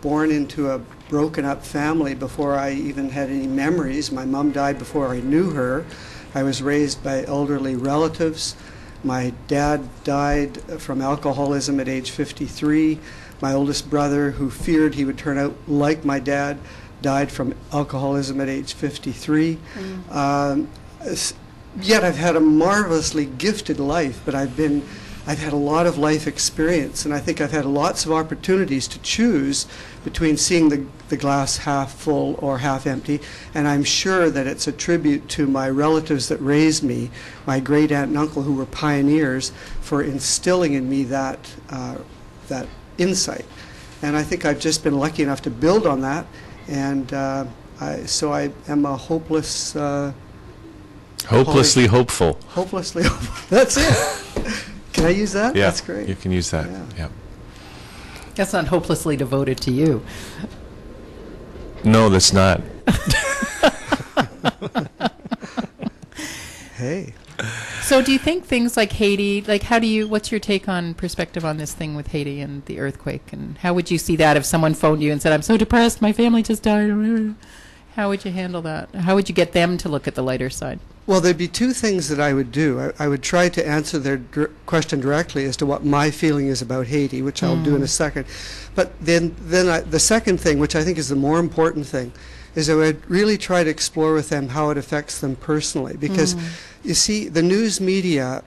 K: born into a broken-up family before I even had any memories. My mom died before I knew her. I was raised by elderly relatives. My dad died from alcoholism at age 53. My oldest brother, who feared he would turn out like my dad, died from alcoholism at age 53. Yet I've had a marvelously gifted life, but I've had a lot of life experience, and I think I've had lots of opportunities to choose between seeing the glass half full or half empty, and I'm sure that it's a tribute to my relatives that raised me, my great aunt and uncle who were pioneers, for instilling in me that insight. And I think I've just been lucky enough to build on that, and so I am a hopelessly
D: hopeful.
K: Hopelessly hopeful. That's it. Can I use that?
D: Yeah,
K: That's great.
D: You can use that. Yeah.
E: That's not hopelessly devoted to you.
D: No, that's not.
K: Hey.
E: So do you think things like Haiti, like what's your take on perspective on this thing with Haiti and the earthquake? And how would you see that if someone phoned you and said, I'm so depressed, my family just died? How would you handle that? How would you get them to look at the lighter side?
K: Well, there'd be two things that I would do. I would try to answer their question directly as to what my feeling is about Haiti, which I'll do in a second. But then the second thing, which I think is the more important thing, is I would really try to explore with them how it affects them personally. Because, you see, the news media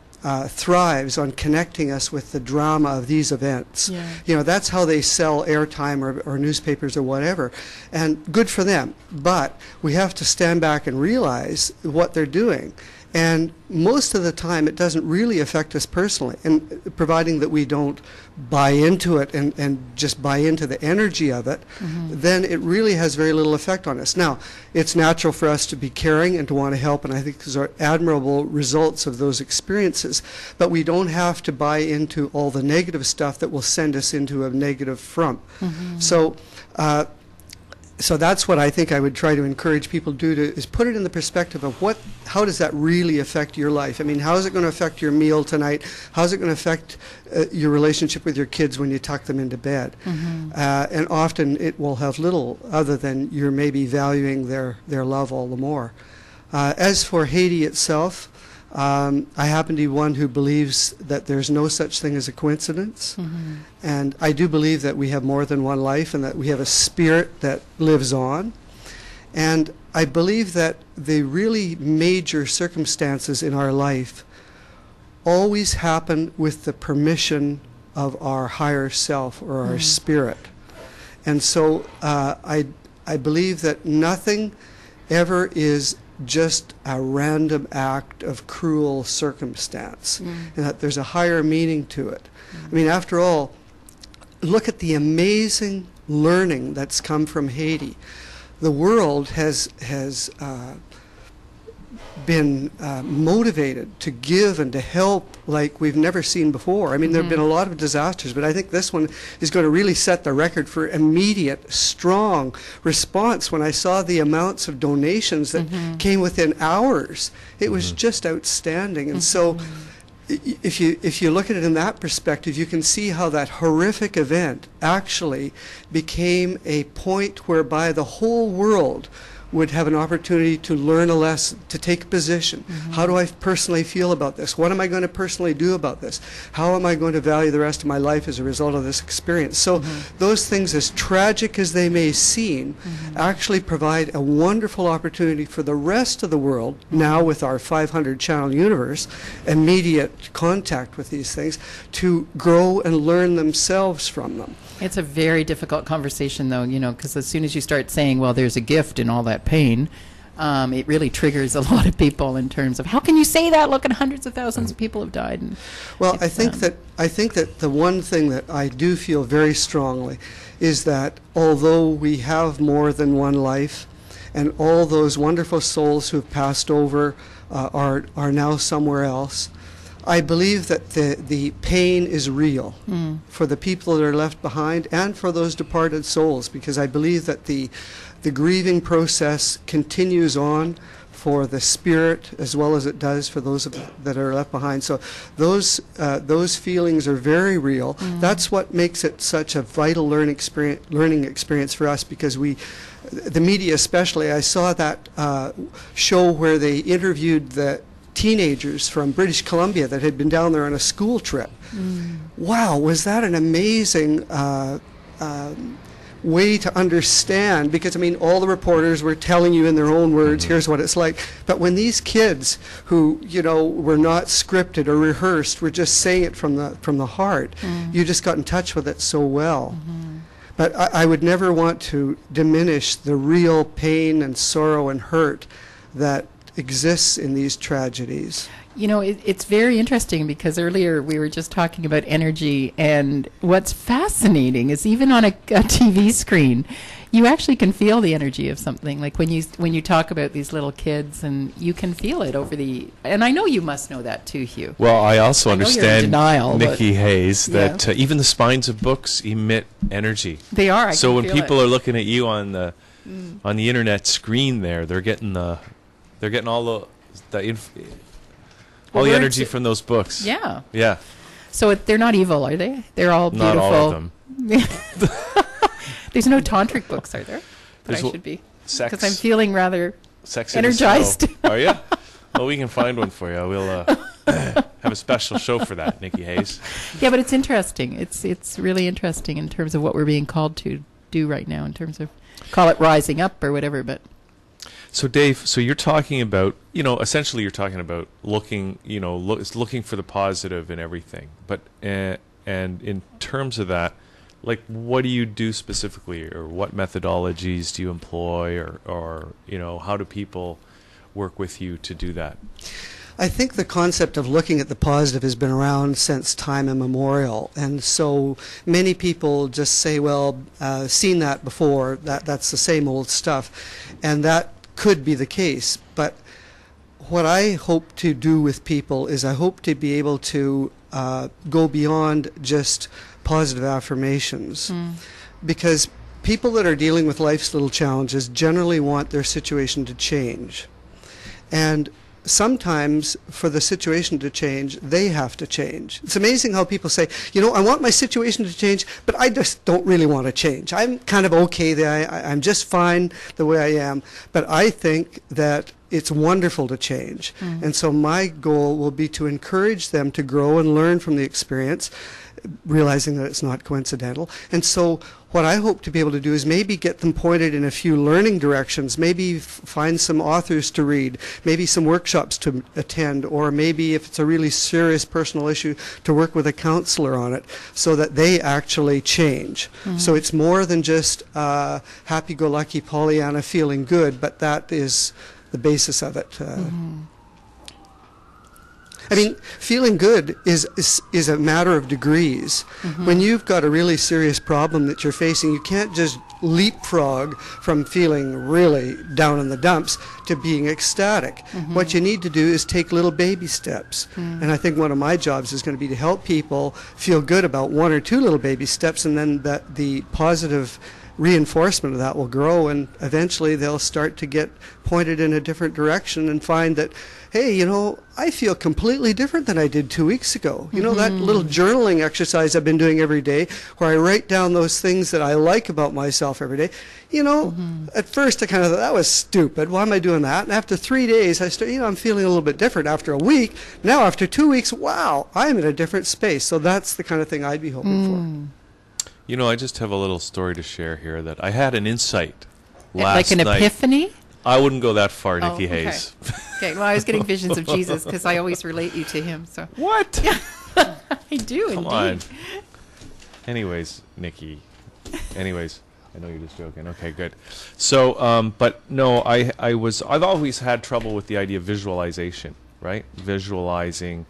K: thrives on connecting us with the drama of these events.
E: Yeah.
K: You know, that's how they sell airtime or newspapers or whatever. And good for them. But we have to stand back and realize what they're doing. And most of the time, it doesn't really affect us personally, and providing that we don't buy into it and just buy into the energy of it, then it really has very little effect on us. Now, it's natural for us to be caring and to want to help, and I think those are admirable results of those experiences, but we don't have to buy into all the negative stuff that will send us into a negative front. So that's what I think I would try to encourage people to do, is put it in the perspective of how does that really affect your life? I mean, how is it going to affect your meal tonight? How is it going to affect your relationship with your kids when you tuck them into bed? And often it will have little other than you're maybe valuing their love all the more. As for Haiti itself, I happen to be one who believes that there's no such thing as a coincidence. And I do believe that we have more than one life and that we have a spirit that lives on. And I believe that the really major circumstances in our life always happen with the permission of our higher self or our spirit. And so I believe that nothing ever is just a random act of cruel circumstance, and that there's a higher meaning to it. I mean, after all, look at the amazing learning that's come from Haiti. The world has been motivated to give and to help like we've never seen before. I mean, there have been a lot of disasters, but I think this one is going to really set the record for immediate, strong response. When I saw the amounts of donations that came within hours, it was just outstanding. And so if you look at it in that perspective, you can see how that horrific event actually became a point whereby the whole world would have an opportunity to learn a lesson, to take a position. How do I personally feel about this? What am I going to personally do about this? How am I going to value the rest of my life as a result of this experience? So those things, as tragic as they may seem, actually provide a wonderful opportunity for the rest of the world, now with our 500-channel universe, immediate contact with these things, to grow and learn themselves from them.
E: It's a very difficult conversation, though, you know, because as soon as you start saying, well, there's a gift in all that pain, it really triggers a lot of people in terms of, how can you say that? Look, at hundreds of thousands of people have died. And
K: well, I think that the one thing that I do feel very strongly is that although we have more than one life, and all those wonderful souls who have passed over are now somewhere else, I believe that the pain is real for the people that are left behind and for those departed souls, because I believe that the grieving process continues on for the spirit as well as it does for those that are left behind. So those feelings are very real. That's what makes it such a vital learning experience for us, because the media especially, I saw that show where they interviewed the teenagers from British Columbia that had been down there on a school trip. Wow, was that an amazing way to understand, because I mean, all the reporters were telling you in their own words, here's what it's like. But when these kids who, you know, were not scripted or rehearsed, were just saying it from the heart, you just got in touch with it so well. But I would never want to diminish the real pain and sorrow and hurt that exists in these tragedies.
E: You know, it's very interesting because earlier we were just talking about energy, and what's fascinating is even on a TV screen, you actually can feel the energy of something. Like when you talk about these little kids, and you can feel it over the. And I know you must know that too, Hugh.
D: Well, I also understand,
E: denial,
D: Nikki Hayes,
E: yeah.
D: that even the spines of books emit energy.
E: They are.
D: So when people
E: it.
D: are looking at you on the internet screen, they're getting all the energy from those books.
E: Yeah.
D: Yeah.
E: So they're not evil, are they? They're all beautiful.
D: Not all of them.
E: There's no tantric books, are there? But I should be. Because I'm feeling rather energized.
D: Are you? Well, we can find one for you. We'll have a special show for that, Nikki Hayes.
E: Yeah, but it's interesting. It's really interesting in terms of what we're being called to do right now, in terms of, call it rising up or whatever, but...
D: So Dave, you're talking about, essentially you're talking about looking for the positive in everything. But and in terms of that, like, what do you do specifically, or what methodologies do you employ, or how do people work with you to do that?
K: I think the concept of looking at the positive has been around since time immemorial, and so many people just say, well, seen that before, that's the same old stuff, and that could be the case. But what I hope to do with people is I hope to be able to go beyond just positive affirmations, because people that are dealing with life's little challenges generally want their situation to change, and sometimes for the situation to change, they have to change. It's amazing how people say, I want my situation to change, but I just don't really want to change. I'm kind of okay there. I'm just fine the way I am. But I think that it's wonderful to change. And so my goal will be to encourage them to grow and learn from the experience, realizing that it's not coincidental. And so what I hope to be able to do is maybe get them pointed in a few learning directions, maybe find some authors to read, maybe some workshops to attend, or maybe if it's a really serious personal issue, to work with a counselor on it so that they actually change. So it's more than just happy-go-lucky Pollyanna feeling good, but that is the basis of it. I mean, feeling good is a matter of degrees. When you've got a really serious problem that you're facing, you can't just leapfrog from feeling really down in the dumps to being ecstatic. What you need to do is take little baby steps. And I think one of my jobs is going to be to help people feel good about one or two little baby steps, and then that the positive reinforcement of that will grow, and eventually they'll start to get pointed in a different direction and find that, hey, I feel completely different than I did 2 weeks ago. That little journaling exercise I've been doing every day, where I write down those things that I like about myself every day. At first I kind of thought, that was stupid. Why am I doing that? And after 3 days, I start, I'm feeling a little bit different. After a week, now after 2 weeks, wow, I'm in a different space. So that's the kind of thing I'd be hoping for.
D: I just have a little story to share here that I had an insight last
E: night. Like an epiphany?
D: I wouldn't go that far, Nikki Hayes.
E: Okay, well, I was getting visions of Jesus because I always relate you to him. So
D: what?
E: Yeah, I do.
D: Come
E: indeed.
D: on. Anyways, Nikki. I know you're just joking. Okay, good. So, but no, I've always had trouble with the idea of visualization, right? Visualizing,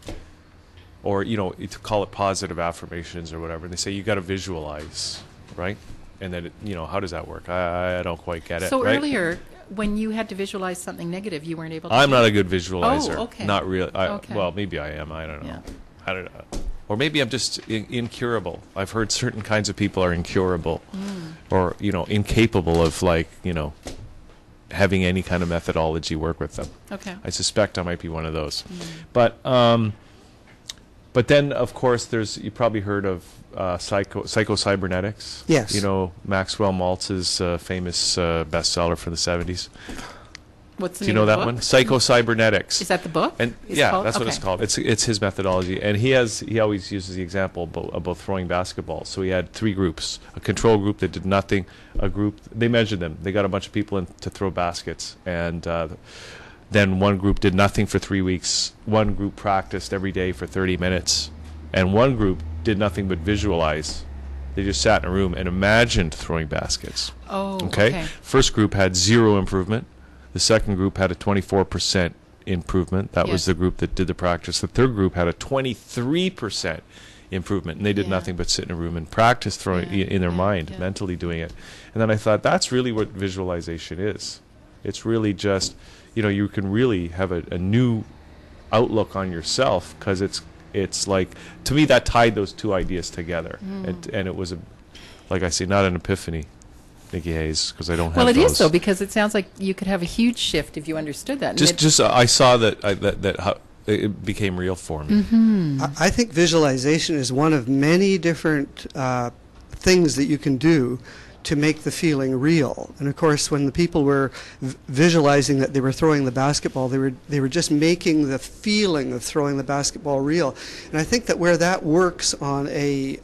D: or to call it positive affirmations or whatever. And they say you got to visualize, right? And then how does that work? I don't quite get it.
E: So
D: right?
E: earlier, when you had to visualize something negative, you weren't able to.
D: I'm not a good visualizer.
E: Oh, okay.
D: Not really.
E: Okay.
D: Well, maybe I am. I don't know.
E: Yeah.
D: I don't know. Or maybe I'm just incurable. I've heard certain kinds of people are incurable, or incapable of having any kind of methodology work with them.
E: Okay.
D: I suspect I might be one of those. But then, of course, you probably heard of psycho-cybernetics.
K: Yes.
D: Maxwell Maltz's famous bestseller from the 70s.
E: What's the
D: Do you
E: name
D: know
E: of
D: that
E: the
D: one?
E: book?
D: Psycho-cybernetics.
E: Is that the book?
D: And
E: It's
D: yeah,
E: called?
D: that's what
E: Okay.
D: it's called. It's his methodology, and he always uses the example about throwing basketballs. So he had 3 groups: a control group that did nothing, a group they measured them. They got a bunch of people in to throw baskets, and then one group did nothing for 3 weeks. One group practiced every day for 30 minutes, and one group did nothing but visualize. They just sat in a room and imagined throwing baskets.
E: Oh,
D: okay. First group had 0 improvement. The second group had a 24% improvement. That was the group that did the practice. The third group had a 23% improvement, and they did nothing but sit in a room and practice throwing in their mind, mentally doing it. And then I thought, that's really what visualization is. It's really just, you can really have a new outlook on yourself, because it's like, to me, that tied those two ideas together. And it was, like I say, not an epiphany, Nikki Hayes, because I don't have
E: Well, it
D: those.
E: is, though, because it sounds like you could have a huge shift if you understood that. And
D: I saw that it became real for me.
K: I think visualization is one of many different things that you can do to make the feeling real. And of course, when the people were visualizing that they were throwing the basketball, they were just making the feeling of throwing the basketball real. And I think that where that works on a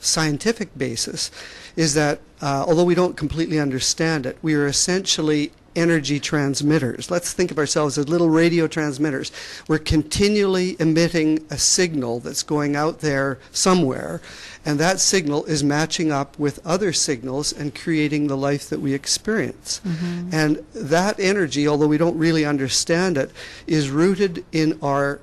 K: scientific basis is that although we don't completely understand it, we are essentially energy transmitters. Let's think of ourselves as little radio transmitters. We're continually emitting a signal that's going out there somewhere, and that signal is matching up with other signals and creating the life that we experience. And that energy, although we don't really understand it, is rooted in our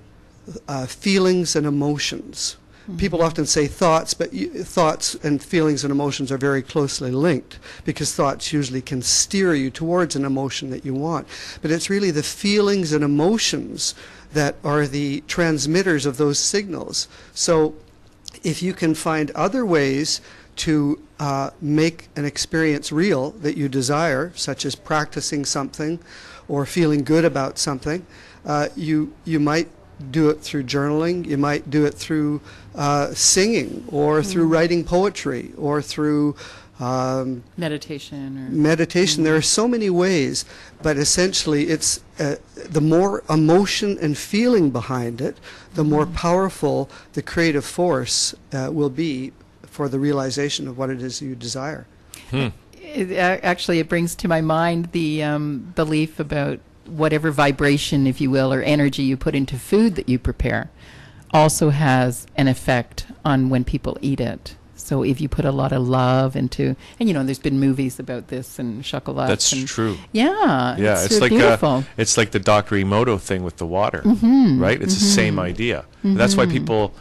K: feelings and emotions. People often say thoughts, but thoughts and feelings and emotions are very closely linked, because thoughts usually can steer you towards an emotion that you want. But it's really the feelings and emotions that are the transmitters of those signals. So if you can find other ways to make an experience real that you desire, such as practicing something or feeling good about something, you might do it through journaling, you might do it through singing, or through writing poetry, or through
E: meditation.
K: There are so many ways, but essentially it's the more emotion and feeling behind it, the more powerful the creative force will be for the realization of what it is you desire.
E: Actually, it brings to my mind the belief about whatever vibration, if you will, or energy you put into food that you prepare also has an effect on when people eat it. So if you put a lot of love into, and there's been movies about this and chocolat.
D: That's true.
E: Yeah.
D: Yeah, it's like
E: beautiful.
D: It's like the Dr. Emoto thing with the water, right? It's the same idea. That's why people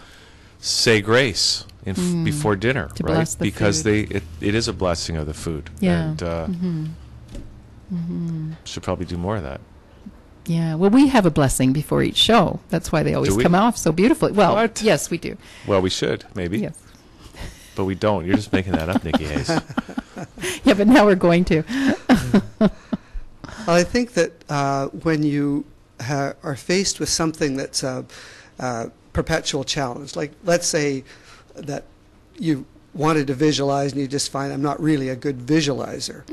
D: say grace before dinner,
E: to
D: right?
E: bless the
D: Because
E: food.
D: it is a blessing of the food.
E: Yeah.
D: And should probably do more of that.
E: Yeah, well, we have a blessing before each show. That's why they always come off so beautifully. Well,
D: What?
E: yes, we do.
D: Well, we should, maybe.
E: Yes.
D: But we don't. You're just making that up, Nikki Hayes.
E: Yeah, but now we're going to.
K: Well, I think that when you are faced with something that's a perpetual challenge, like let's say that you wanted to visualize and you just find I'm not really a good visualizer.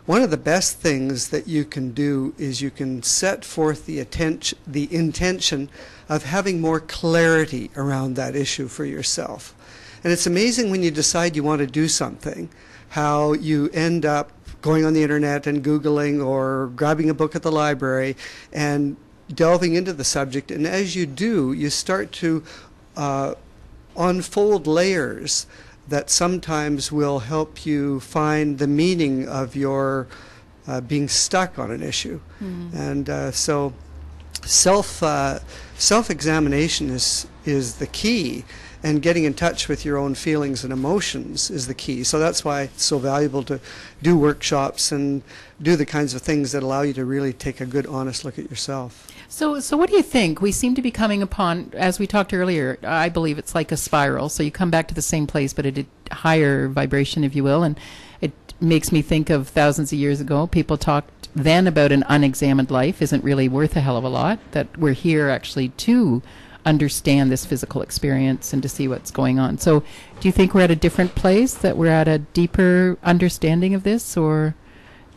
K: One of the best things that you can do is you can set forth the intention of having more clarity around that issue for yourself. And it's amazing when you decide you want to do something, how you end up going on the internet and Googling or grabbing a book at the library and delving into the subject. And as you do, you start to unfold layers that sometimes will help you find the meaning of your being stuck on an issue. And so self-examination is the key, and getting in touch with your own feelings and emotions is the key. So that's why it's so valuable to do workshops and do the kinds of things that allow you to really take a good, honest look at yourself.
E: So what do you think? We seem to be coming upon, as we talked earlier, I believe it's like a spiral. So you come back to the same place, but at a higher vibration, if you will. And it makes me think of thousands of years ago. People talked then about an unexamined life isn't really worth a hell of a lot, that we're here actually to understand this physical experience and to see what's going on. So do you think we're at a different place, that we're at a deeper understanding of this, or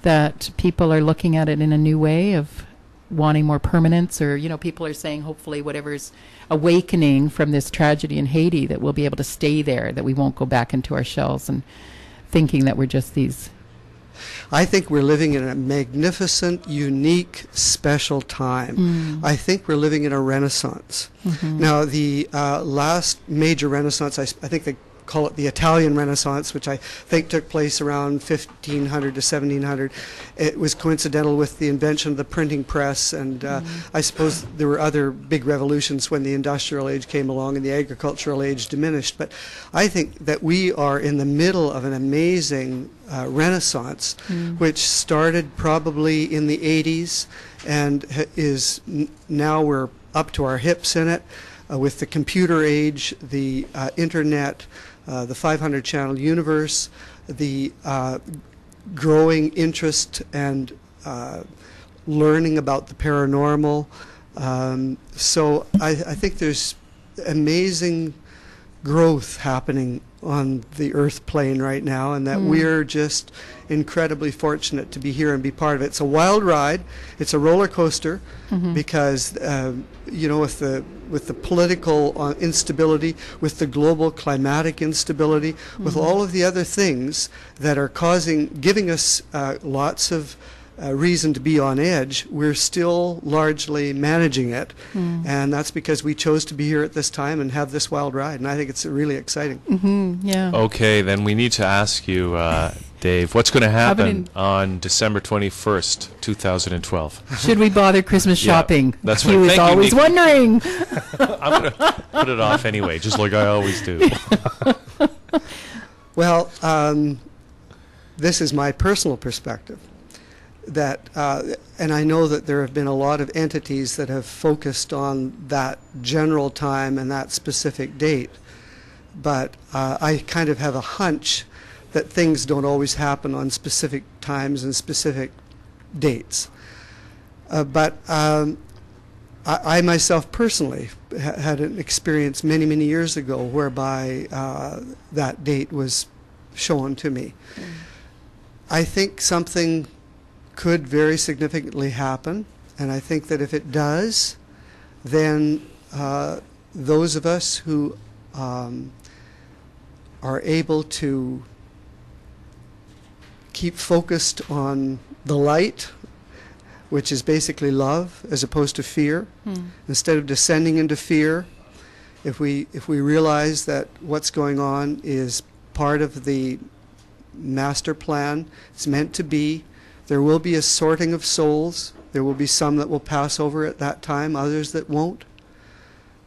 E: that people are looking at it in a new way of wanting more permanence, or people are saying hopefully whatever's awakening from this tragedy in Haiti, that we'll be able to stay there, that we won't go back into our shells and thinking that we're just these.
K: I think we're living in a magnificent, unique, special time. I think we're living in a renaissance. Now, the last major renaissance, I think they call it the Italian Renaissance, which I think took place around 1500 to 1700. It was coincidental with the invention of the printing press, and I suppose there were other big revolutions when the industrial age came along and the agricultural age diminished. But I think that we are in the middle of an amazing renaissance, which started probably in the 80s and now we're up to our hips in it. With the computer age, the internet, the 500-channel universe, the growing interest and learning about the paranormal. So I think there's amazing growth happening on the Earth plane right now, and that we're just incredibly fortunate to be here and be part of it. It's a wild ride. It's a roller coaster because with the political instability, with the global climatic instability, with all of the other things that are giving us lots of reason to be on edge, we're still largely managing it. And that's because we chose to be here at this time and have this wild ride. And I think it's really exciting.
E: Yeah.
D: Okay, then we need to ask you, Dave, what's going to happen on December 21st, 2012?
E: Should we bother Christmas shopping?
D: That's
E: he
D: right.
E: was
D: Thank you,
E: always
D: Nikki.
E: wondering.
D: I'm going to put it off anyway, just like I always do.
K: Well, this is my personal perspective. That and I know that there have been a lot of entities that have focused on that general time and that specific date, but I kind of have a hunch that things don't always happen on specific times and specific dates. But I myself personally had an experience many, many years ago whereby that date was shown to me. I think something could very significantly happen, and I think that if it does, then those of us who are able to keep focused on the light, which is basically love as opposed to fear, instead of descending into fear, if we realize that what's going on is part of the master plan, it's meant to be. There will be a sorting of souls. There will be some that will pass over at that time, others that won't.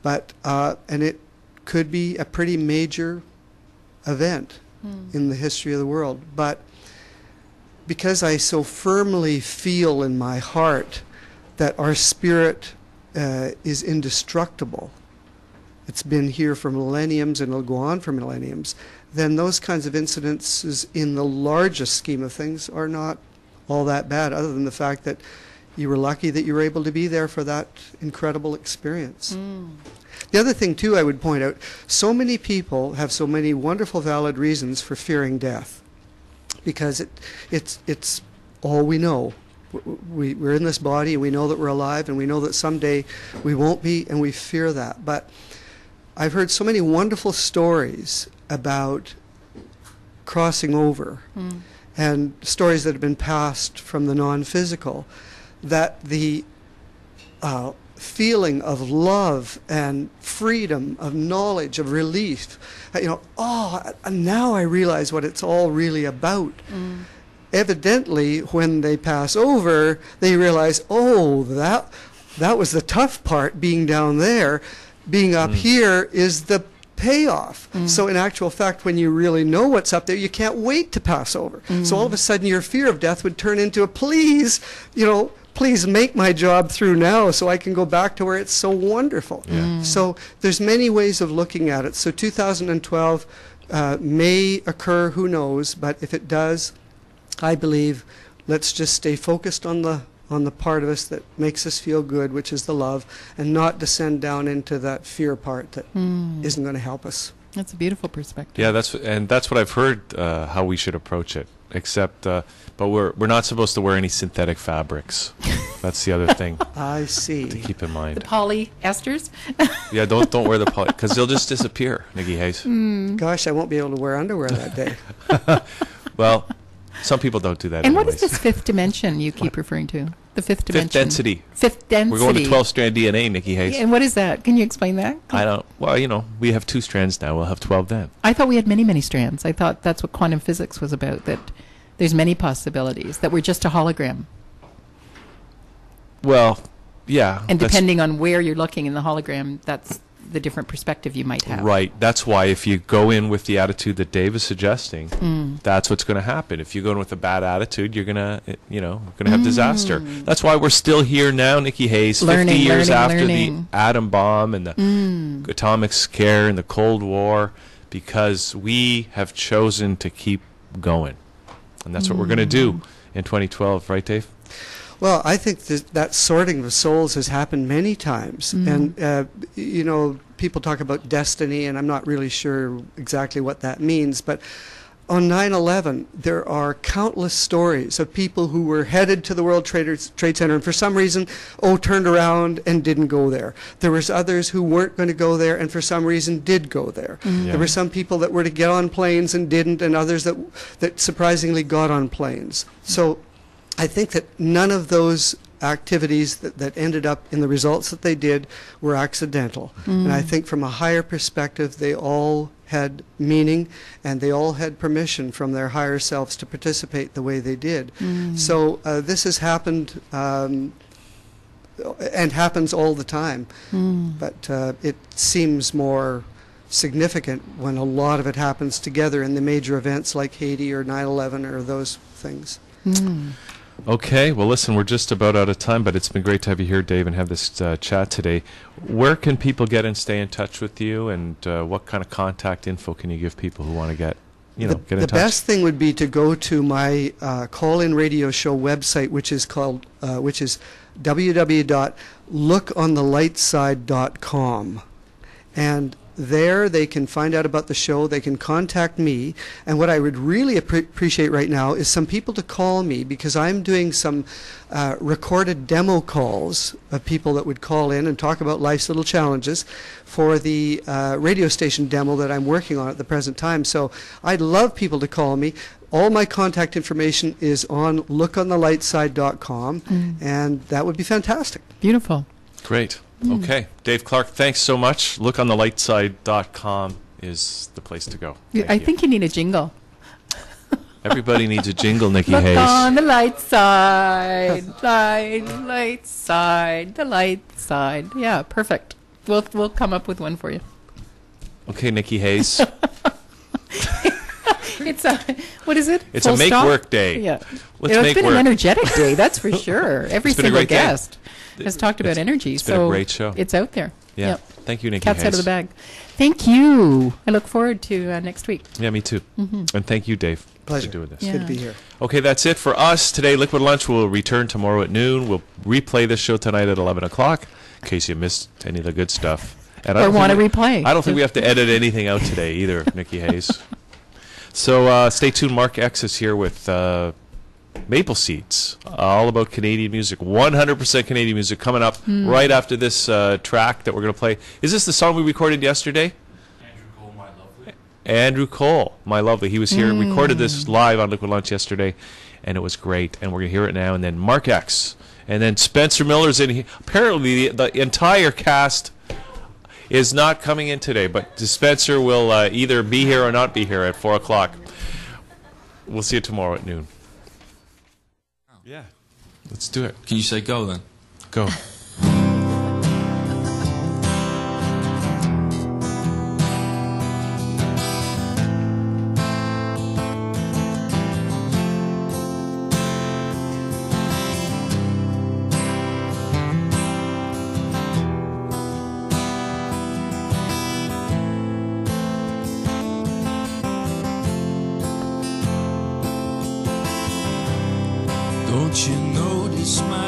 K: But and it could be a pretty major event in the history of the world. But because I so firmly feel in my heart that our spirit is indestructible, it's been here for millenniums and it'll go on for millenniums, then those kinds of incidences in the largest scheme of things are not all that bad, other than the fact that you were lucky that you were able to be there for that incredible experience. The other thing, too, I would point out, so many people have so many wonderful, valid reasons for fearing death, because it's all we know. We're in this body, and we know that we're alive, and we know that someday we won't be, and we fear that. But I've heard so many wonderful stories about crossing over, and stories that have been passed from the non-physical, that the feeling of love and freedom, of knowledge, of relief, now I realize what it's all really about. Evidently, when they pass over, they realize, that was the tough part, being down there. Being up here is the payoff. So in actual fact, when you really know what's up there, you can't wait to pass over. So all of a sudden your fear of death would turn into a please make my job through now so I can go back to where it's so wonderful. So there's many ways of looking at it. So 2012 may occur, who knows, but if it does, I believe let's just stay focused on the part of us that makes us feel good, which is the love, and not descend down into that fear part that isn't going to help us.
E: That's a beautiful perspective.
D: Yeah, that's what I've heard how we should approach it. Except, but we're not supposed to wear any synthetic fabrics. That's the other thing.
K: I see.
D: To keep in mind.
E: The polyesters.
D: Yeah, don't wear the poly, because they'll just disappear, Nikki Hayes.
K: Gosh, I won't be able to wear underwear that day.
D: Well, some people don't do that.
E: And
D: anyways.
E: what is this fifth dimension you keep referring to? The fifth dimension.
D: Fifth density.
E: Fifth density.
D: We're going to 12-strand DNA, Nikki Hayes.
E: And what is that? Can you explain that?
D: I don't. Well, we have 2 strands now. We'll have 12 then.
E: I thought we had many, many strands. I thought that's what quantum physics was about, that there's many possibilities, that we're just a hologram.
D: Well, yeah.
E: And depending on where you're looking in the hologram, that's the different perspective you might have.
D: Right. That's why if you go in with the attitude that Dave is suggesting, that's what's going to happen. If you go in with a bad attitude, you're going to, have disaster. That's why we're still here now, Nikki Hayes, 50 years after the atom bomb and the atomic scare and the Cold War, because we have chosen to keep going. And that's what we're going to do in 2012, right, Dave?
K: Well, I think that sorting of souls has happened many times. And, people talk about destiny, and I'm not really sure exactly what that means. But on 9/11, there are countless stories of people who were headed to the World Trade Center and for some reason, turned around and didn't go there. There was others who weren't going to go there and for some reason did go there. There were some people that were to get on planes and didn't, and others that surprisingly got on planes. So I think that none of those activities that ended up in the results that they did were accidental. And I think from a higher perspective, they all had meaning and they all had permission from their higher selves to participate the way they did. So this has happened and happens all the time. But it seems more significant when a lot of it happens together in the major events like Haiti or 9/11 or those things.
D: Okay, well, listen, we're just about out of time, but it's been great to have you here, Dave, and have this chat today. Where can people get and stay in touch with you, and what kind of contact info can you give people who want to get in touch?
K: The best thing would be to go to my call-in radio show website, which is www.lookonthelightside.com, and there they can find out about the show, they can contact me, and what I would really appreciate right now is some people to call me, because I'm doing some recorded demo calls of people that would call in and talk about life's little challenges for the radio station demo that I'm working on at the present time. So I'd love people to call me. All my contact information is on lookonthelightside.com, and that would be fantastic.
E: Beautiful.
D: Great. Okay. Dave Clark, thanks so much. Lookonthelightside.com is the place to go.
E: I think you need a jingle.
D: Everybody needs a jingle, Nikki
E: Look
D: Hayes.
E: Look on the light side, light side, the light side. Yeah, perfect. We'll come up with one for you.
D: Okay, Nikki Hayes.
E: It's a, what is it?
D: It's
E: Full
D: a make
E: stop?
D: work day.
E: Yeah.
D: Let's
E: It's
D: make
E: been
D: work.
E: an energetic day, that's for sure. Every single guest has talked about energy.
D: It's been a great show.
E: It's out there.
D: Yeah.
E: Yep.
D: Thank you, Nikki
E: Cat's
D: Hayes.
E: out of the bag. Thank you. I look forward to next week.
D: Yeah, me too. And thank you, Dave,
K: Pleasure.
D: for doing this.
K: It's good to be here.
D: Okay, that's it for us today. Liquid Lunch will return tomorrow at noon. We'll replay this show tonight at 11 o'clock in case you missed any of the good stuff. And
E: Or want to replay.
D: I don't think we have to edit anything out today either, Nikki Hayes. So stay tuned. Mark X is here with Maple Seeds, all about Canadian music, 100% Canadian music, coming up right after this track that we're going to play. Is this the song we recorded yesterday? Andrew Cole, My Lovely. He was here and recorded this live on Liquid Lunch yesterday, and it was great. And we're going to hear it now. And then Mark X. And then Spencer Miller's in here. Apparently, the entire cast is not coming in today, but Spencer will either be here or not be here at 4 o'clock. We'll see you tomorrow at noon. Yeah. Let's do it.
L: Can you say go then?
D: Go.
H: Don't you notice my